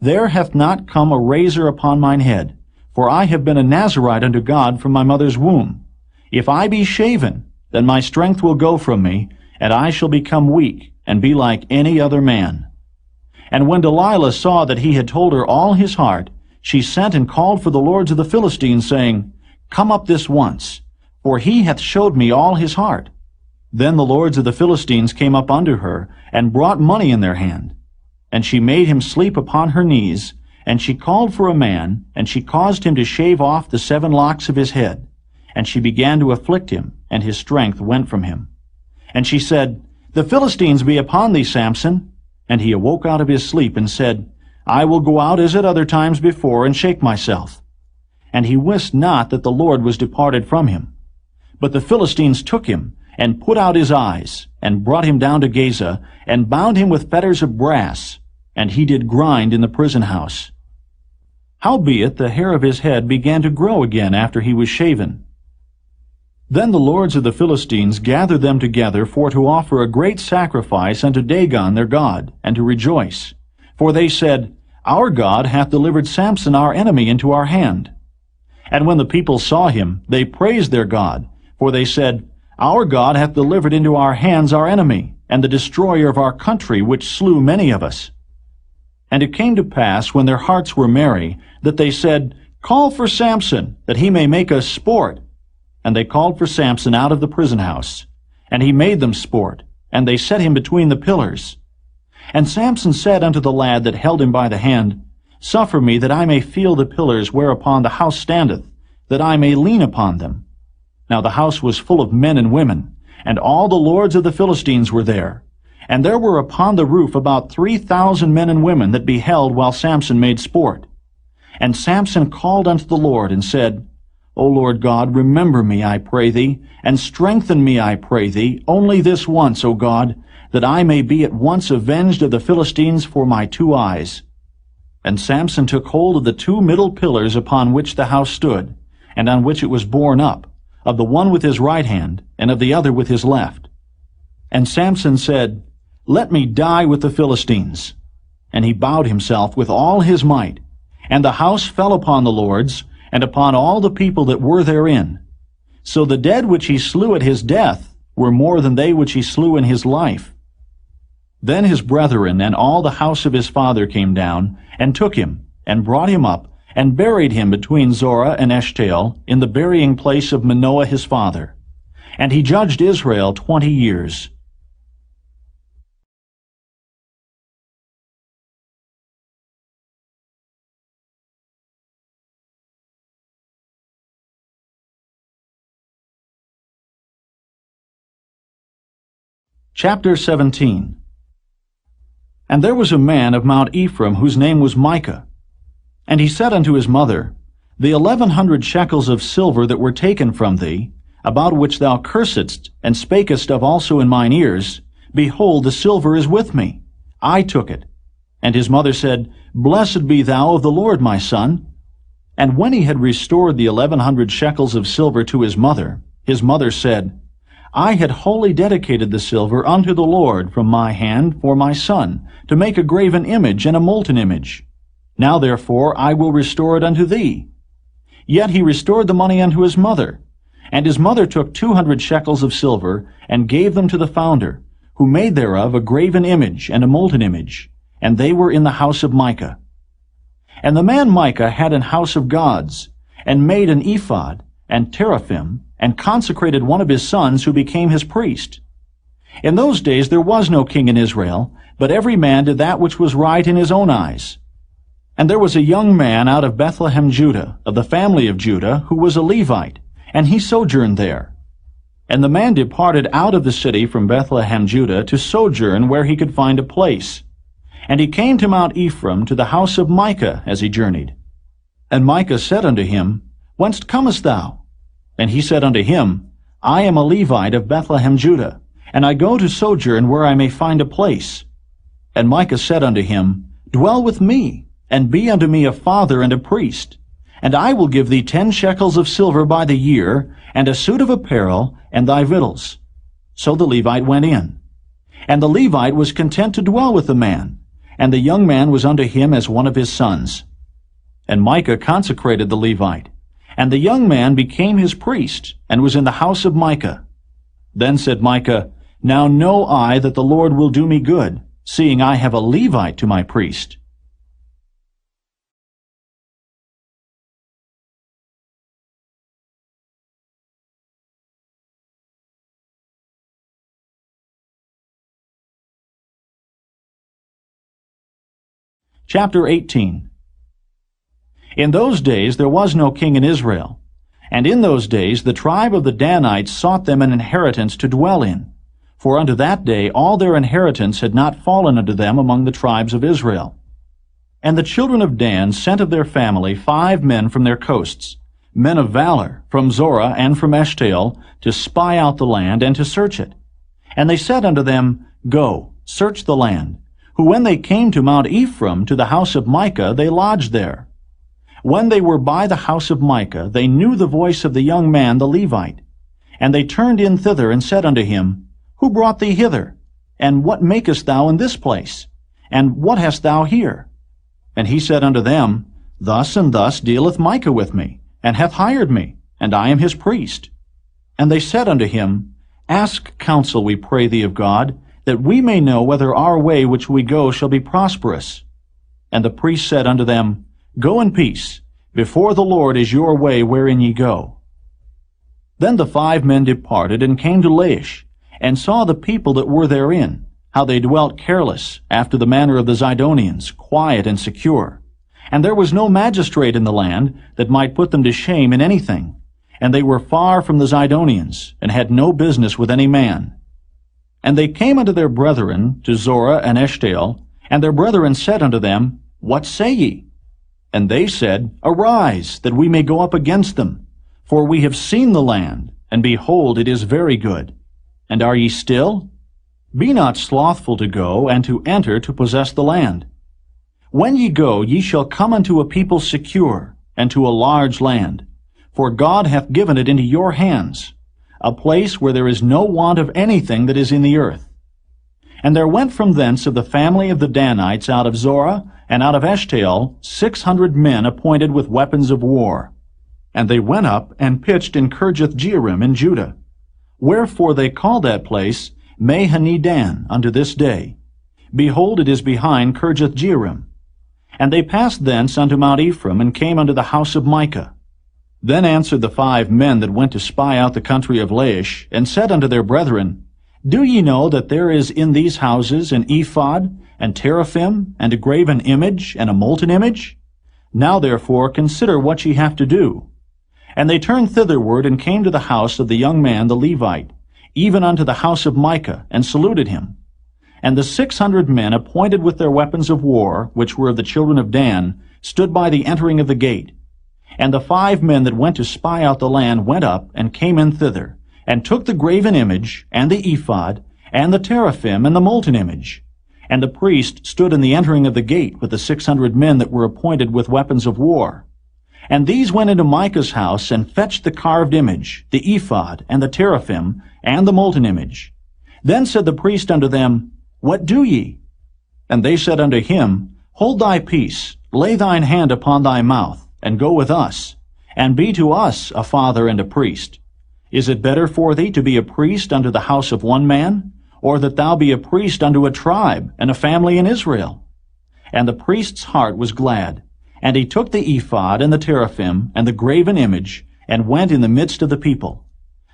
There hath not come a razor upon mine head, for I have been a Nazarite unto God from my mother's womb. If I be shaven, then my strength will go from me, and I shall become weak, and be like any other man. And when Delilah saw that he had told her all his heart, she sent and called for the lords of the Philistines, saying, Come up this once, for he hath showed me all his heart. Then the lords of the Philistines came up unto her, and brought money in their hand. And she made him sleep upon her knees, and she called for a man, and she caused him to shave off the 7 locks of his head. And she began to afflict him, and his strength went from him. And she said, The Philistines be upon thee, Samson. And he awoke out of his sleep, and said, I will go out as at other times before, and shake myself. And he wist not that the Lord was departed from him. But the Philistines took him, and put out his eyes, and brought him down to Gaza, and bound him with fetters of brass, and he did grind in the prison house. Howbeit the hair of his head began to grow again after he was shaven. Then the lords of the Philistines gathered them together for to offer a great sacrifice unto Dagon their god, and to rejoice. For they said, Our God hath delivered Samson our enemy into our hand. And when the people saw him, they praised their God, for they said, Our God hath delivered into our hands our enemy, and the destroyer of our country, which slew many of us. And it came to pass, when their hearts were merry, that they said, Call for Samson, that he may make us sport. And they called for Samson out of the prison house. And he made them sport, and they set him between the pillars. And Samson said unto the lad that held him by the hand, Suffer me that I may feel the pillars whereupon the house standeth, that I may lean upon them. Now the house was full of men and women, and all the lords of the Philistines were there. And there were upon the roof about 3,000 men and women that beheld while Samson made sport. And Samson called unto the Lord, and said, O Lord God, remember me, I pray thee, and strengthen me, I pray thee, only this once, O God, that I may be at once avenged of the Philistines for my 2 eyes. And Samson took hold of the 2 middle pillars upon which the house stood, and on which it was borne up, of the one with his right hand, and of the other with his left. And Samson said, Let me die with the Philistines. And he bowed himself with all his might, and the house fell upon the lords, and upon all the people that were therein. So the dead which he slew at his death were more than they which he slew in his life. Then his brethren and all the house of his father came down, and took him, and brought him up, and buried him between Zorah and Eshtaol, in the burying place of Manoah his father. And he judged Israel 20 years. Chapter 17. And there was a man of Mount Ephraim, whose name was Micah. And he said unto his mother, The 1100 shekels of silver that were taken from thee, about which thou cursedst, and spakest of also in mine ears, behold, the silver is with me. I took it. And his mother said, Blessed be thou of the Lord, my son. And when he had restored the 1100 shekels of silver to his mother said, I had wholly dedicated the silver unto the Lord from my hand for my son, to make a graven image and a molten image. Now therefore I will restore it unto thee. Yet he restored the money unto his mother. And his mother took 200 shekels of silver, and gave them to the founder, who made thereof a graven image and a molten image, and they were in the house of Micah. And the man Micah had an house of gods, and made an ephod, and teraphim, and consecrated one of his sons, who became his priest. In those days there was no king in Israel, but every man did that which was right in his own eyes. And there was a young man out of Bethlehem, Judah, of the family of Judah, who was a Levite, and he sojourned there. And the man departed out of the city from Bethlehem, Judah, to sojourn where he could find a place. And he came to Mount Ephraim, to the house of Micah, as he journeyed. And Micah said unto him, Whence comest thou? And he said unto him, I am a Levite of Bethlehem, Judah, and I go to sojourn where I may find a place. And Micah said unto him, Dwell with me, and be unto me a father and a priest. And I will give thee 10 shekels of silver by the year, and a suit of apparel, and thy victuals. So the Levite went in. And the Levite was content to dwell with the man, and the young man was unto him as one of his sons. And Micah consecrated the Levite, and the young man became his priest, and was in the house of Micah. Then said Micah, Now know I that the Lord will do me good, seeing I have a Levite to my priest. Chapter 18. In those days there was no king in Israel, and in those days the tribe of the Danites sought them an inheritance to dwell in, for unto that day all their inheritance had not fallen unto them among the tribes of Israel. And the children of Dan sent of their family 5 men from their coasts, men of valor, from Zorah and from Eshtaol, to spy out the land and to search it. And they said unto them, Go, search the land. Who when they came to Mount Ephraim, to the house of Micah, they lodged there. When they were by the house of Micah, they knew the voice of the young man the Levite. And they turned in thither, and said unto him, Who brought thee hither? And what makest thou in this place? And what hast thou here? And he said unto them, Thus and thus dealeth Micah with me, and hath hired me, and I am his priest. And they said unto him, Ask counsel, we pray thee, of God, that we may know whether our way which we go shall be prosperous. And the priest said unto them, Go in peace. Before the Lord is your way wherein ye go. Then the 5 men departed, and came to Laish, and saw the people that were therein, how they dwelt careless, after the manner of the Zidonians, quiet and secure. And there was no magistrate in the land that might put them to shame in anything. And they were far from the Zidonians, and had no business with any man. And they came unto their brethren, to Zorah and Eshtaol, and their brethren said unto them, What say ye? And they said, Arise, that we may go up against them. For we have seen the land, and behold, it is very good. And are ye still? Be not slothful to go, and to enter to possess the land. When ye go, ye shall come unto a people secure, and to a large land. For God hath given it into your hands, a place where there is no want of anything that is in the earth. And there went from thence of the family of the Danites out of Zorah, and out of Eshtaol 600 men appointed with weapons of war. And they went up and pitched in Kirjath-jearim in Judah. Wherefore they call that place Mahane-dan unto this day. Behold, it is behind Kirjath-jearim. And they passed thence unto Mount Ephraim, and came unto the house of Micah. Then answered the 5 men that went to spy out the country of Laish, and said unto their brethren, Do ye know that there is in these houses an ephod, and teraphim, and a graven image, and a molten image? Now therefore consider what ye have to do. And they turned thitherward, and came to the house of the young man the Levite, even unto the house of Micah, and saluted him. And the 600 men appointed with their weapons of war, which were of the children of Dan, stood by the entering of the gate. And the 5 men that went to spy out the land went up, and came in thither, and took the graven image, and the ephod, and the teraphim, and the molten image. And the priest stood in the entering of the gate with the 600 men that were appointed with weapons of war. And these went into Micah's house, and fetched the carved image, the ephod, and the teraphim, and the molten image. Then said the priest unto them, What do ye? And they said unto him, Hold thy peace, lay thine hand upon thy mouth, and go with us, and be to us a father and a priest. Is it better for thee to be a priest unto the house of one man, or that thou be a priest unto a tribe and a family in Israel? And the priest's heart was glad, and he took the ephod and the teraphim and the graven image, and went in the midst of the people.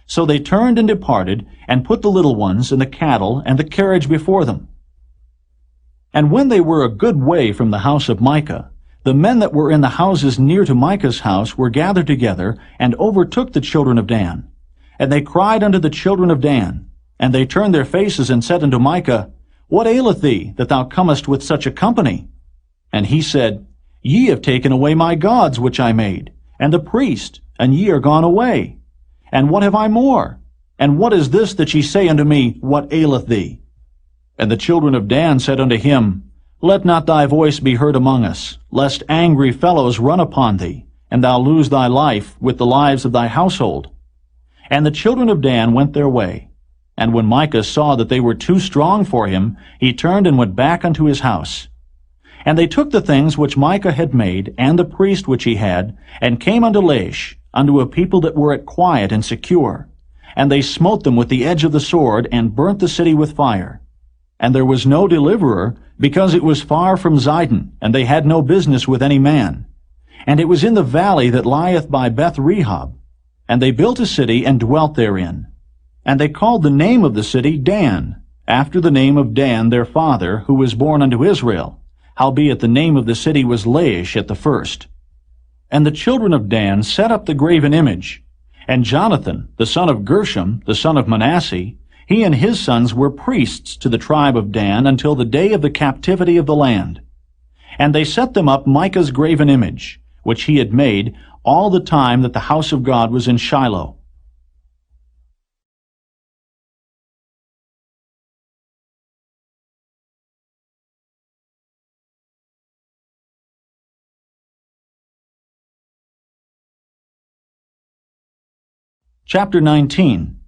So they turned and departed, and put the little ones and the cattle and the carriage before them. And when they were a good way from the house of Micah, the men that were in the houses near to Micah's house were gathered together, and overtook the children of Dan. And they cried unto the children of Dan, and they turned their faces, and said unto Micah, What aileth thee, that thou comest with such a company? And he said, Ye have taken away my gods which I made, and the priest, and ye are gone away. And what have I more? And what is this that ye say unto me, What aileth thee? And the children of Dan said unto him, Let not thy voice be heard among us, lest angry fellows run upon thee, and thou lose thy life with the lives of thy household. And the children of Dan went their way. And when Micah saw that they were too strong for him, he turned and went back unto his house. And they took the things which Micah had made, and the priest which he had, and came unto Laish, unto a people that were at quiet and secure. And they smote them with the edge of the sword, and burnt the city with fire. And there was no deliverer, because it was far from Zidon, and they had no business with any man. And it was in the valley that lieth by Beth-rehob. And they built a city, and dwelt therein. And they called the name of the city Dan, after the name of Dan their father, who was born unto Israel. Howbeit the name of the city was Laish at the first. And the children of Dan set up the graven image. And Jonathan, the son of Gershom, the son of Manasseh, he and his sons were priests to the tribe of Dan until the day of the captivity of the land. And they set them up Micah's graven image, which he had made, all the time that the house of God was in Shiloh. Chapter 19.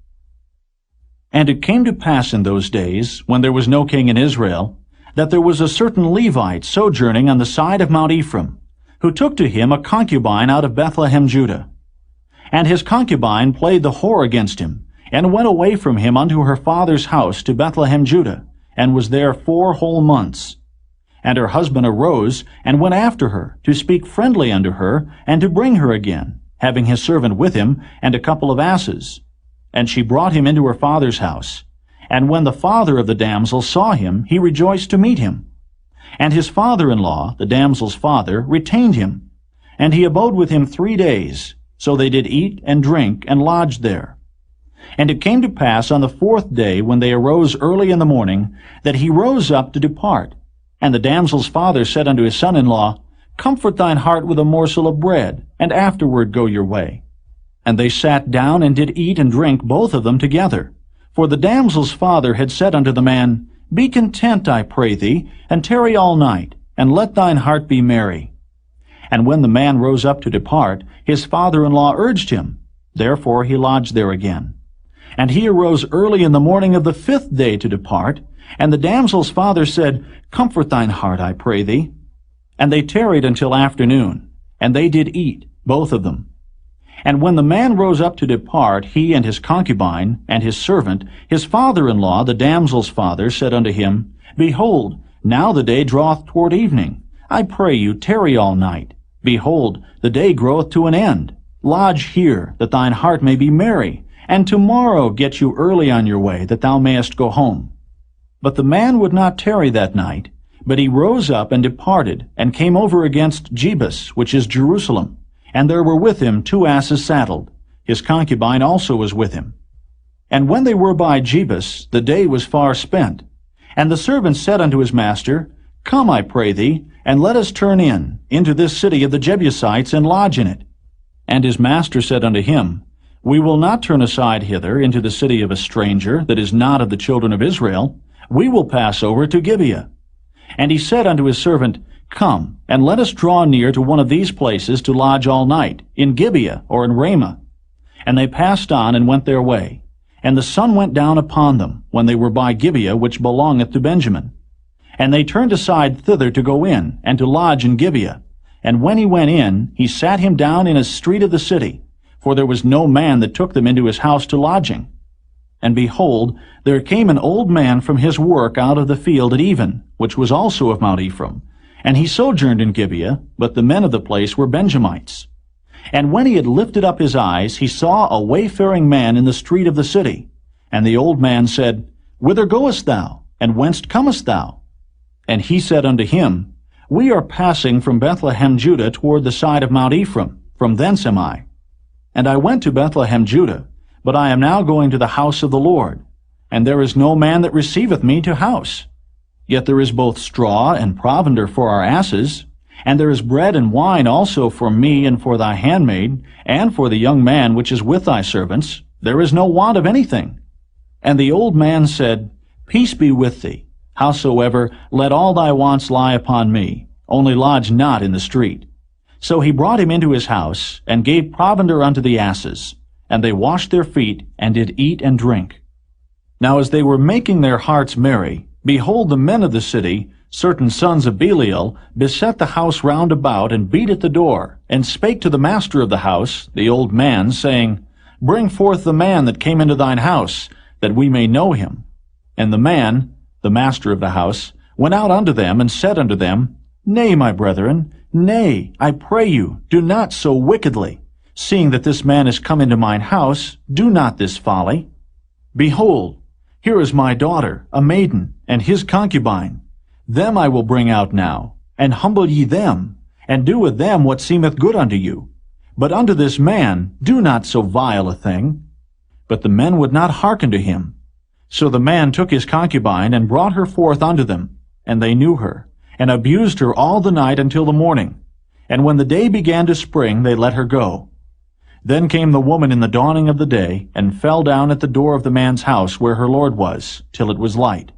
And it came to pass in those days, when there was no king in Israel, that there was a certain Levite sojourning on the side of Mount Ephraim, who took to him a concubine out of Bethlehem, Judah. And his concubine played the whore against him, and went away from him unto her father's house to Bethlehem, Judah, and was there 4 whole months. And her husband arose, and went after her, to speak friendly unto her, and to bring her again, having his servant with him, and a couple of asses. And she brought him into her father's house. And when the father of the damsel saw him, he rejoiced to meet him. And his father-in-law, the damsel's father, retained him. And he abode with him 3 days. So they did eat and drink, and lodged there. And it came to pass on the 4th day, when they arose early in the morning, that he rose up to depart. And the damsel's father said unto his son-in-law, Comfort thine heart with a morsel of bread, and afterward go your way. And they sat down and did eat and drink both of them together. For the damsel's father had said unto the man, Be content, I pray thee, and tarry all night, and let thine heart be merry. And when the man rose up to depart, his father-in-law urged him. Therefore he lodged there again. And he arose early in the morning of the 5th day to depart. And the damsel's father said, Comfort thine heart, I pray thee. And they tarried until afternoon, and they did eat, both of them. And when the man rose up to depart, he and his concubine, and his servant, his father-in-law, the damsel's father, said unto him, Behold, now the day draweth toward evening. I pray you, tarry all night. Behold, the day groweth to an end. Lodge here, that thine heart may be merry, and tomorrow get you early on your way, that thou mayest go home. But the man would not tarry that night, but he rose up and departed, and came over against Jebus, which is Jerusalem. And there were with him 2 asses saddled. His concubine also was with him. And when they were by Jebus, the day was far spent. And the servant said unto his master, Come, I pray thee, and let us turn into this city of the Jebusites, and lodge in it. And his master said unto him, We will not turn aside hither into the city of a stranger, that is not of the children of Israel. We will pass over to Gibeah. And he said unto his servant, Come, and let us draw near to one of these places to lodge all night, in Gibeah or in Ramah. And they passed on and went their way. And the sun went down upon them, when they were by Gibeah, which belongeth to Benjamin. And they turned aside thither to go in, and to lodge in Gibeah. And when he went in, he sat him down in a street of the city, for there was no man that took them into his house to lodging. And behold, there came an old man from his work out of the field at even, which was also of Mount Ephraim. And he sojourned in Gibeah, but the men of the place were Benjamites. And when he had lifted up his eyes, he saw a wayfaring man in the street of the city. And the old man said, Whither goest thou? And whence comest thou? And he said unto him, We are passing from Bethlehem, Judah, toward the side of Mount Ephraim. From thence am I. And I went to Bethlehem, Judah, but I am now going to the house of the Lord. And there is no man that receiveth me to house. Yet there is both straw and provender for our asses, and there is bread and wine also for me and for thy handmaid, and for the young man which is with thy servants. There is no want of anything. And the old man said, Peace be with thee. Howsoever, let all thy wants lie upon me, only lodge not in the street. So he brought him into his house, and gave provender unto the asses. And they washed their feet, and did eat and drink. Now as they were making their hearts merry, behold, the men of the city, certain sons of Belial, beset the house round about, and beat at the door, and spake to the master of the house, the old man, saying, Bring forth the man that came into thine house, that we may know him. And the man, the master of the house, went out unto them, and said unto them, Nay, my brethren, nay, I pray you, do not so wickedly. Seeing that this man is come into mine house, do not this folly. Behold, here is my daughter, a maiden, and his concubine. Them I will bring out now, and humble ye them, and do with them what seemeth good unto you. But unto this man do not so vile a thing. But the men would not hearken to him. So the man took his concubine, and brought her forth unto them. And they knew her, and abused her all the night until the morning. And when the day began to spring, they let her go. Then came the woman in the dawning of the day, and fell down at the door of the man's house where her lord was, till it was light.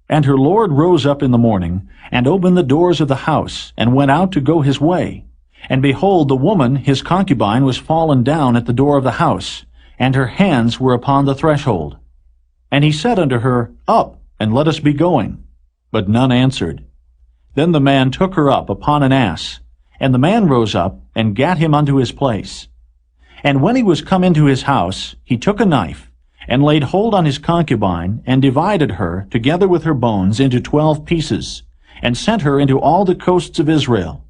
And her lord rose up in the morning, and opened the doors of the house, and went out to go his way. And behold, the woman, his concubine, was fallen down at the door of the house, and her hands were upon the threshold. And he said unto her, Up, and let us be going. But none answered. Then the man took her up upon an ass, and the man rose up, and gat him unto his place. And when he was come into his house, he took a knife, and laid hold on his concubine, and divided her, together with her bones, into 12 pieces, and sent her into all the coasts of Israel.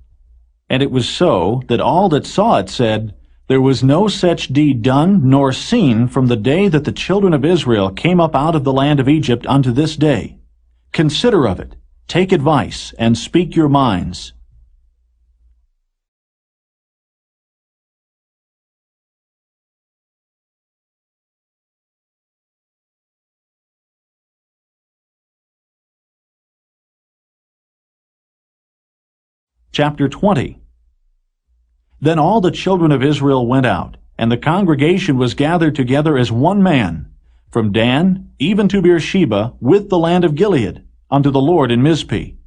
And it was so, that all that saw it said, There was no such deed done, nor seen, from the day that the children of Israel came up out of the land of Egypt unto this day. Consider of it, take advice, and speak your minds. Chapter 20. Then all the children of Israel went out, and the congregation was gathered together as one man, from Dan even to Beersheba, with the land of Gilead, unto the Lord in Mizpeh.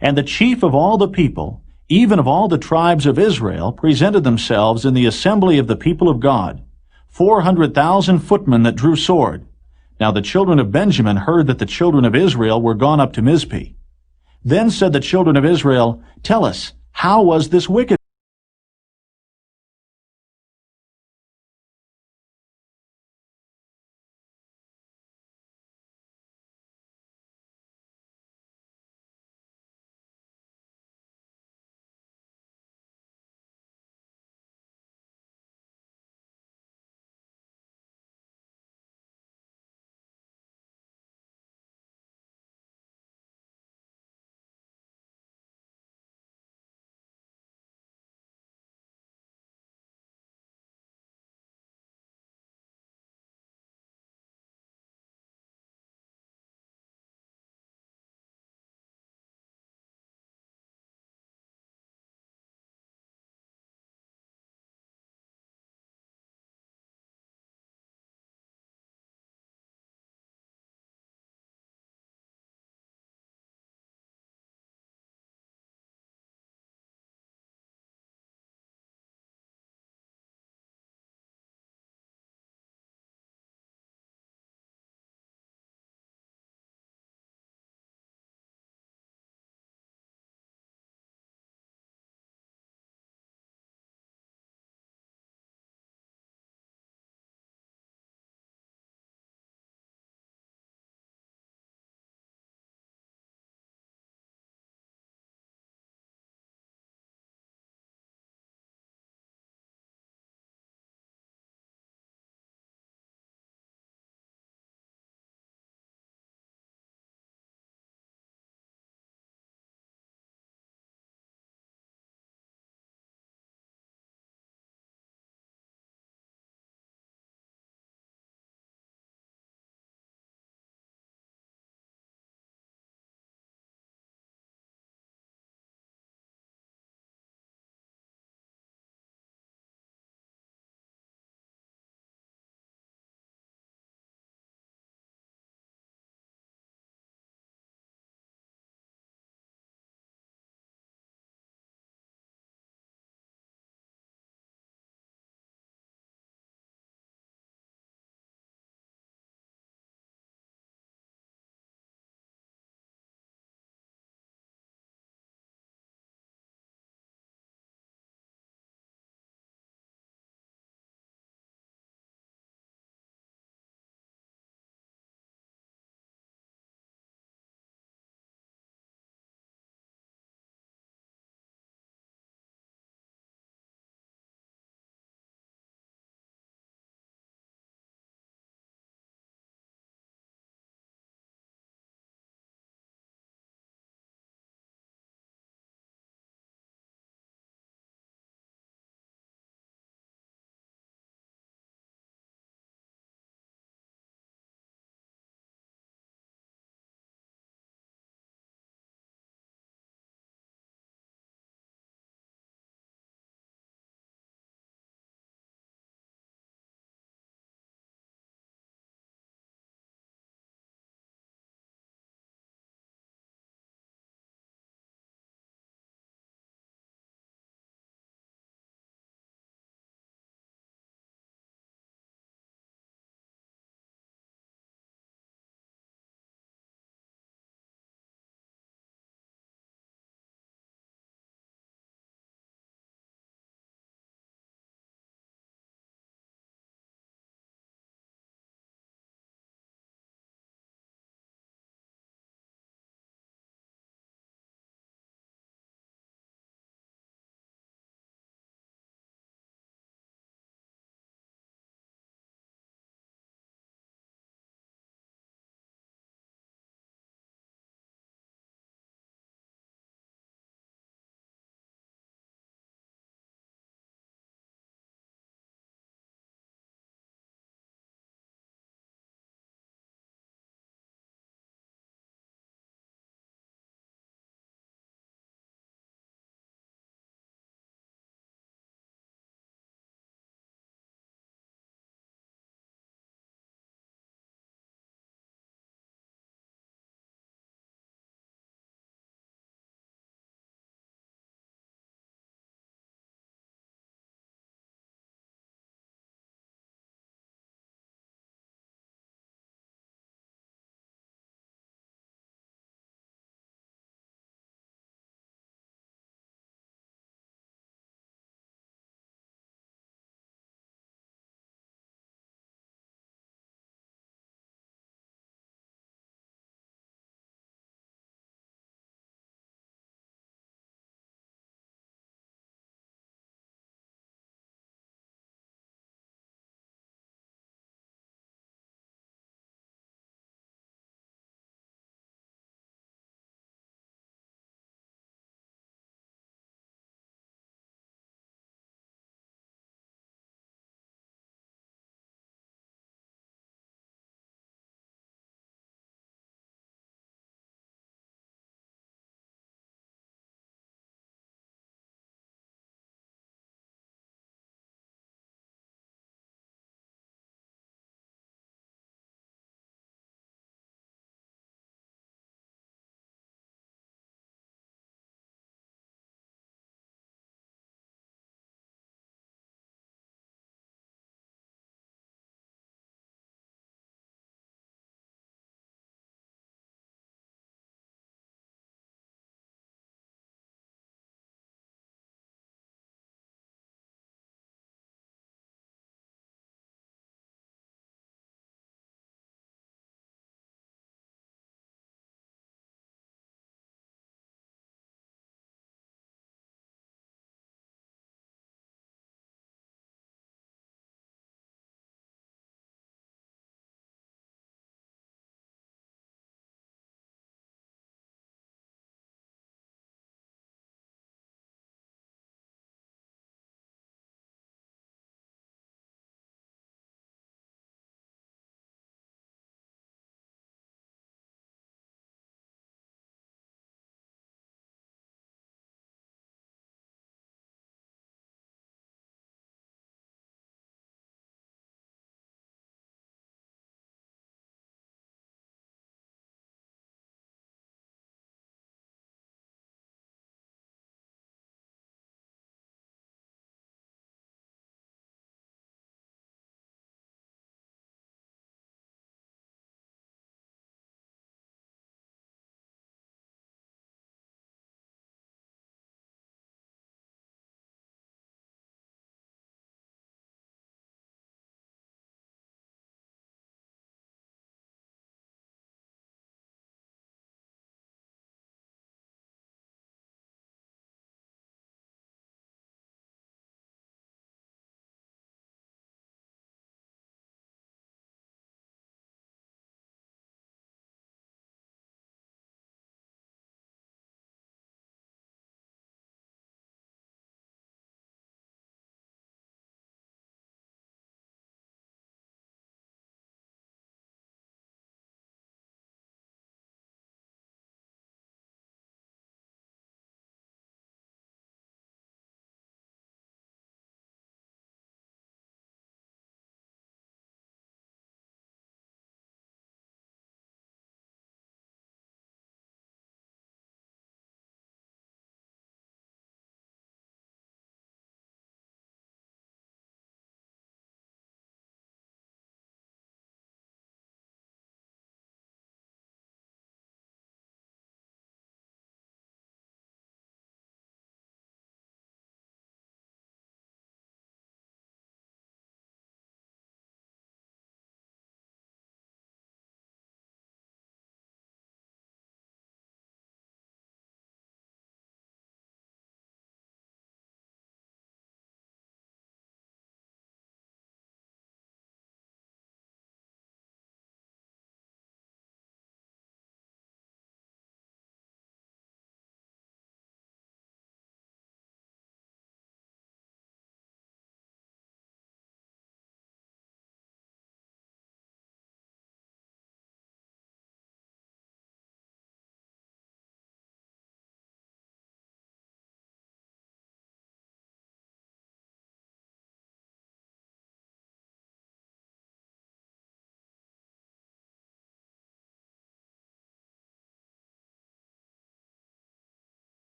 And the chief of all the people, even of all the tribes of Israel, presented themselves in the assembly of the people of God, 400,000 footmen that drew sword. Now the children of Benjamin heard that the children of Israel were gone up to Mizpeh. Then said the children of Israel, Tell us, how was this wickedness?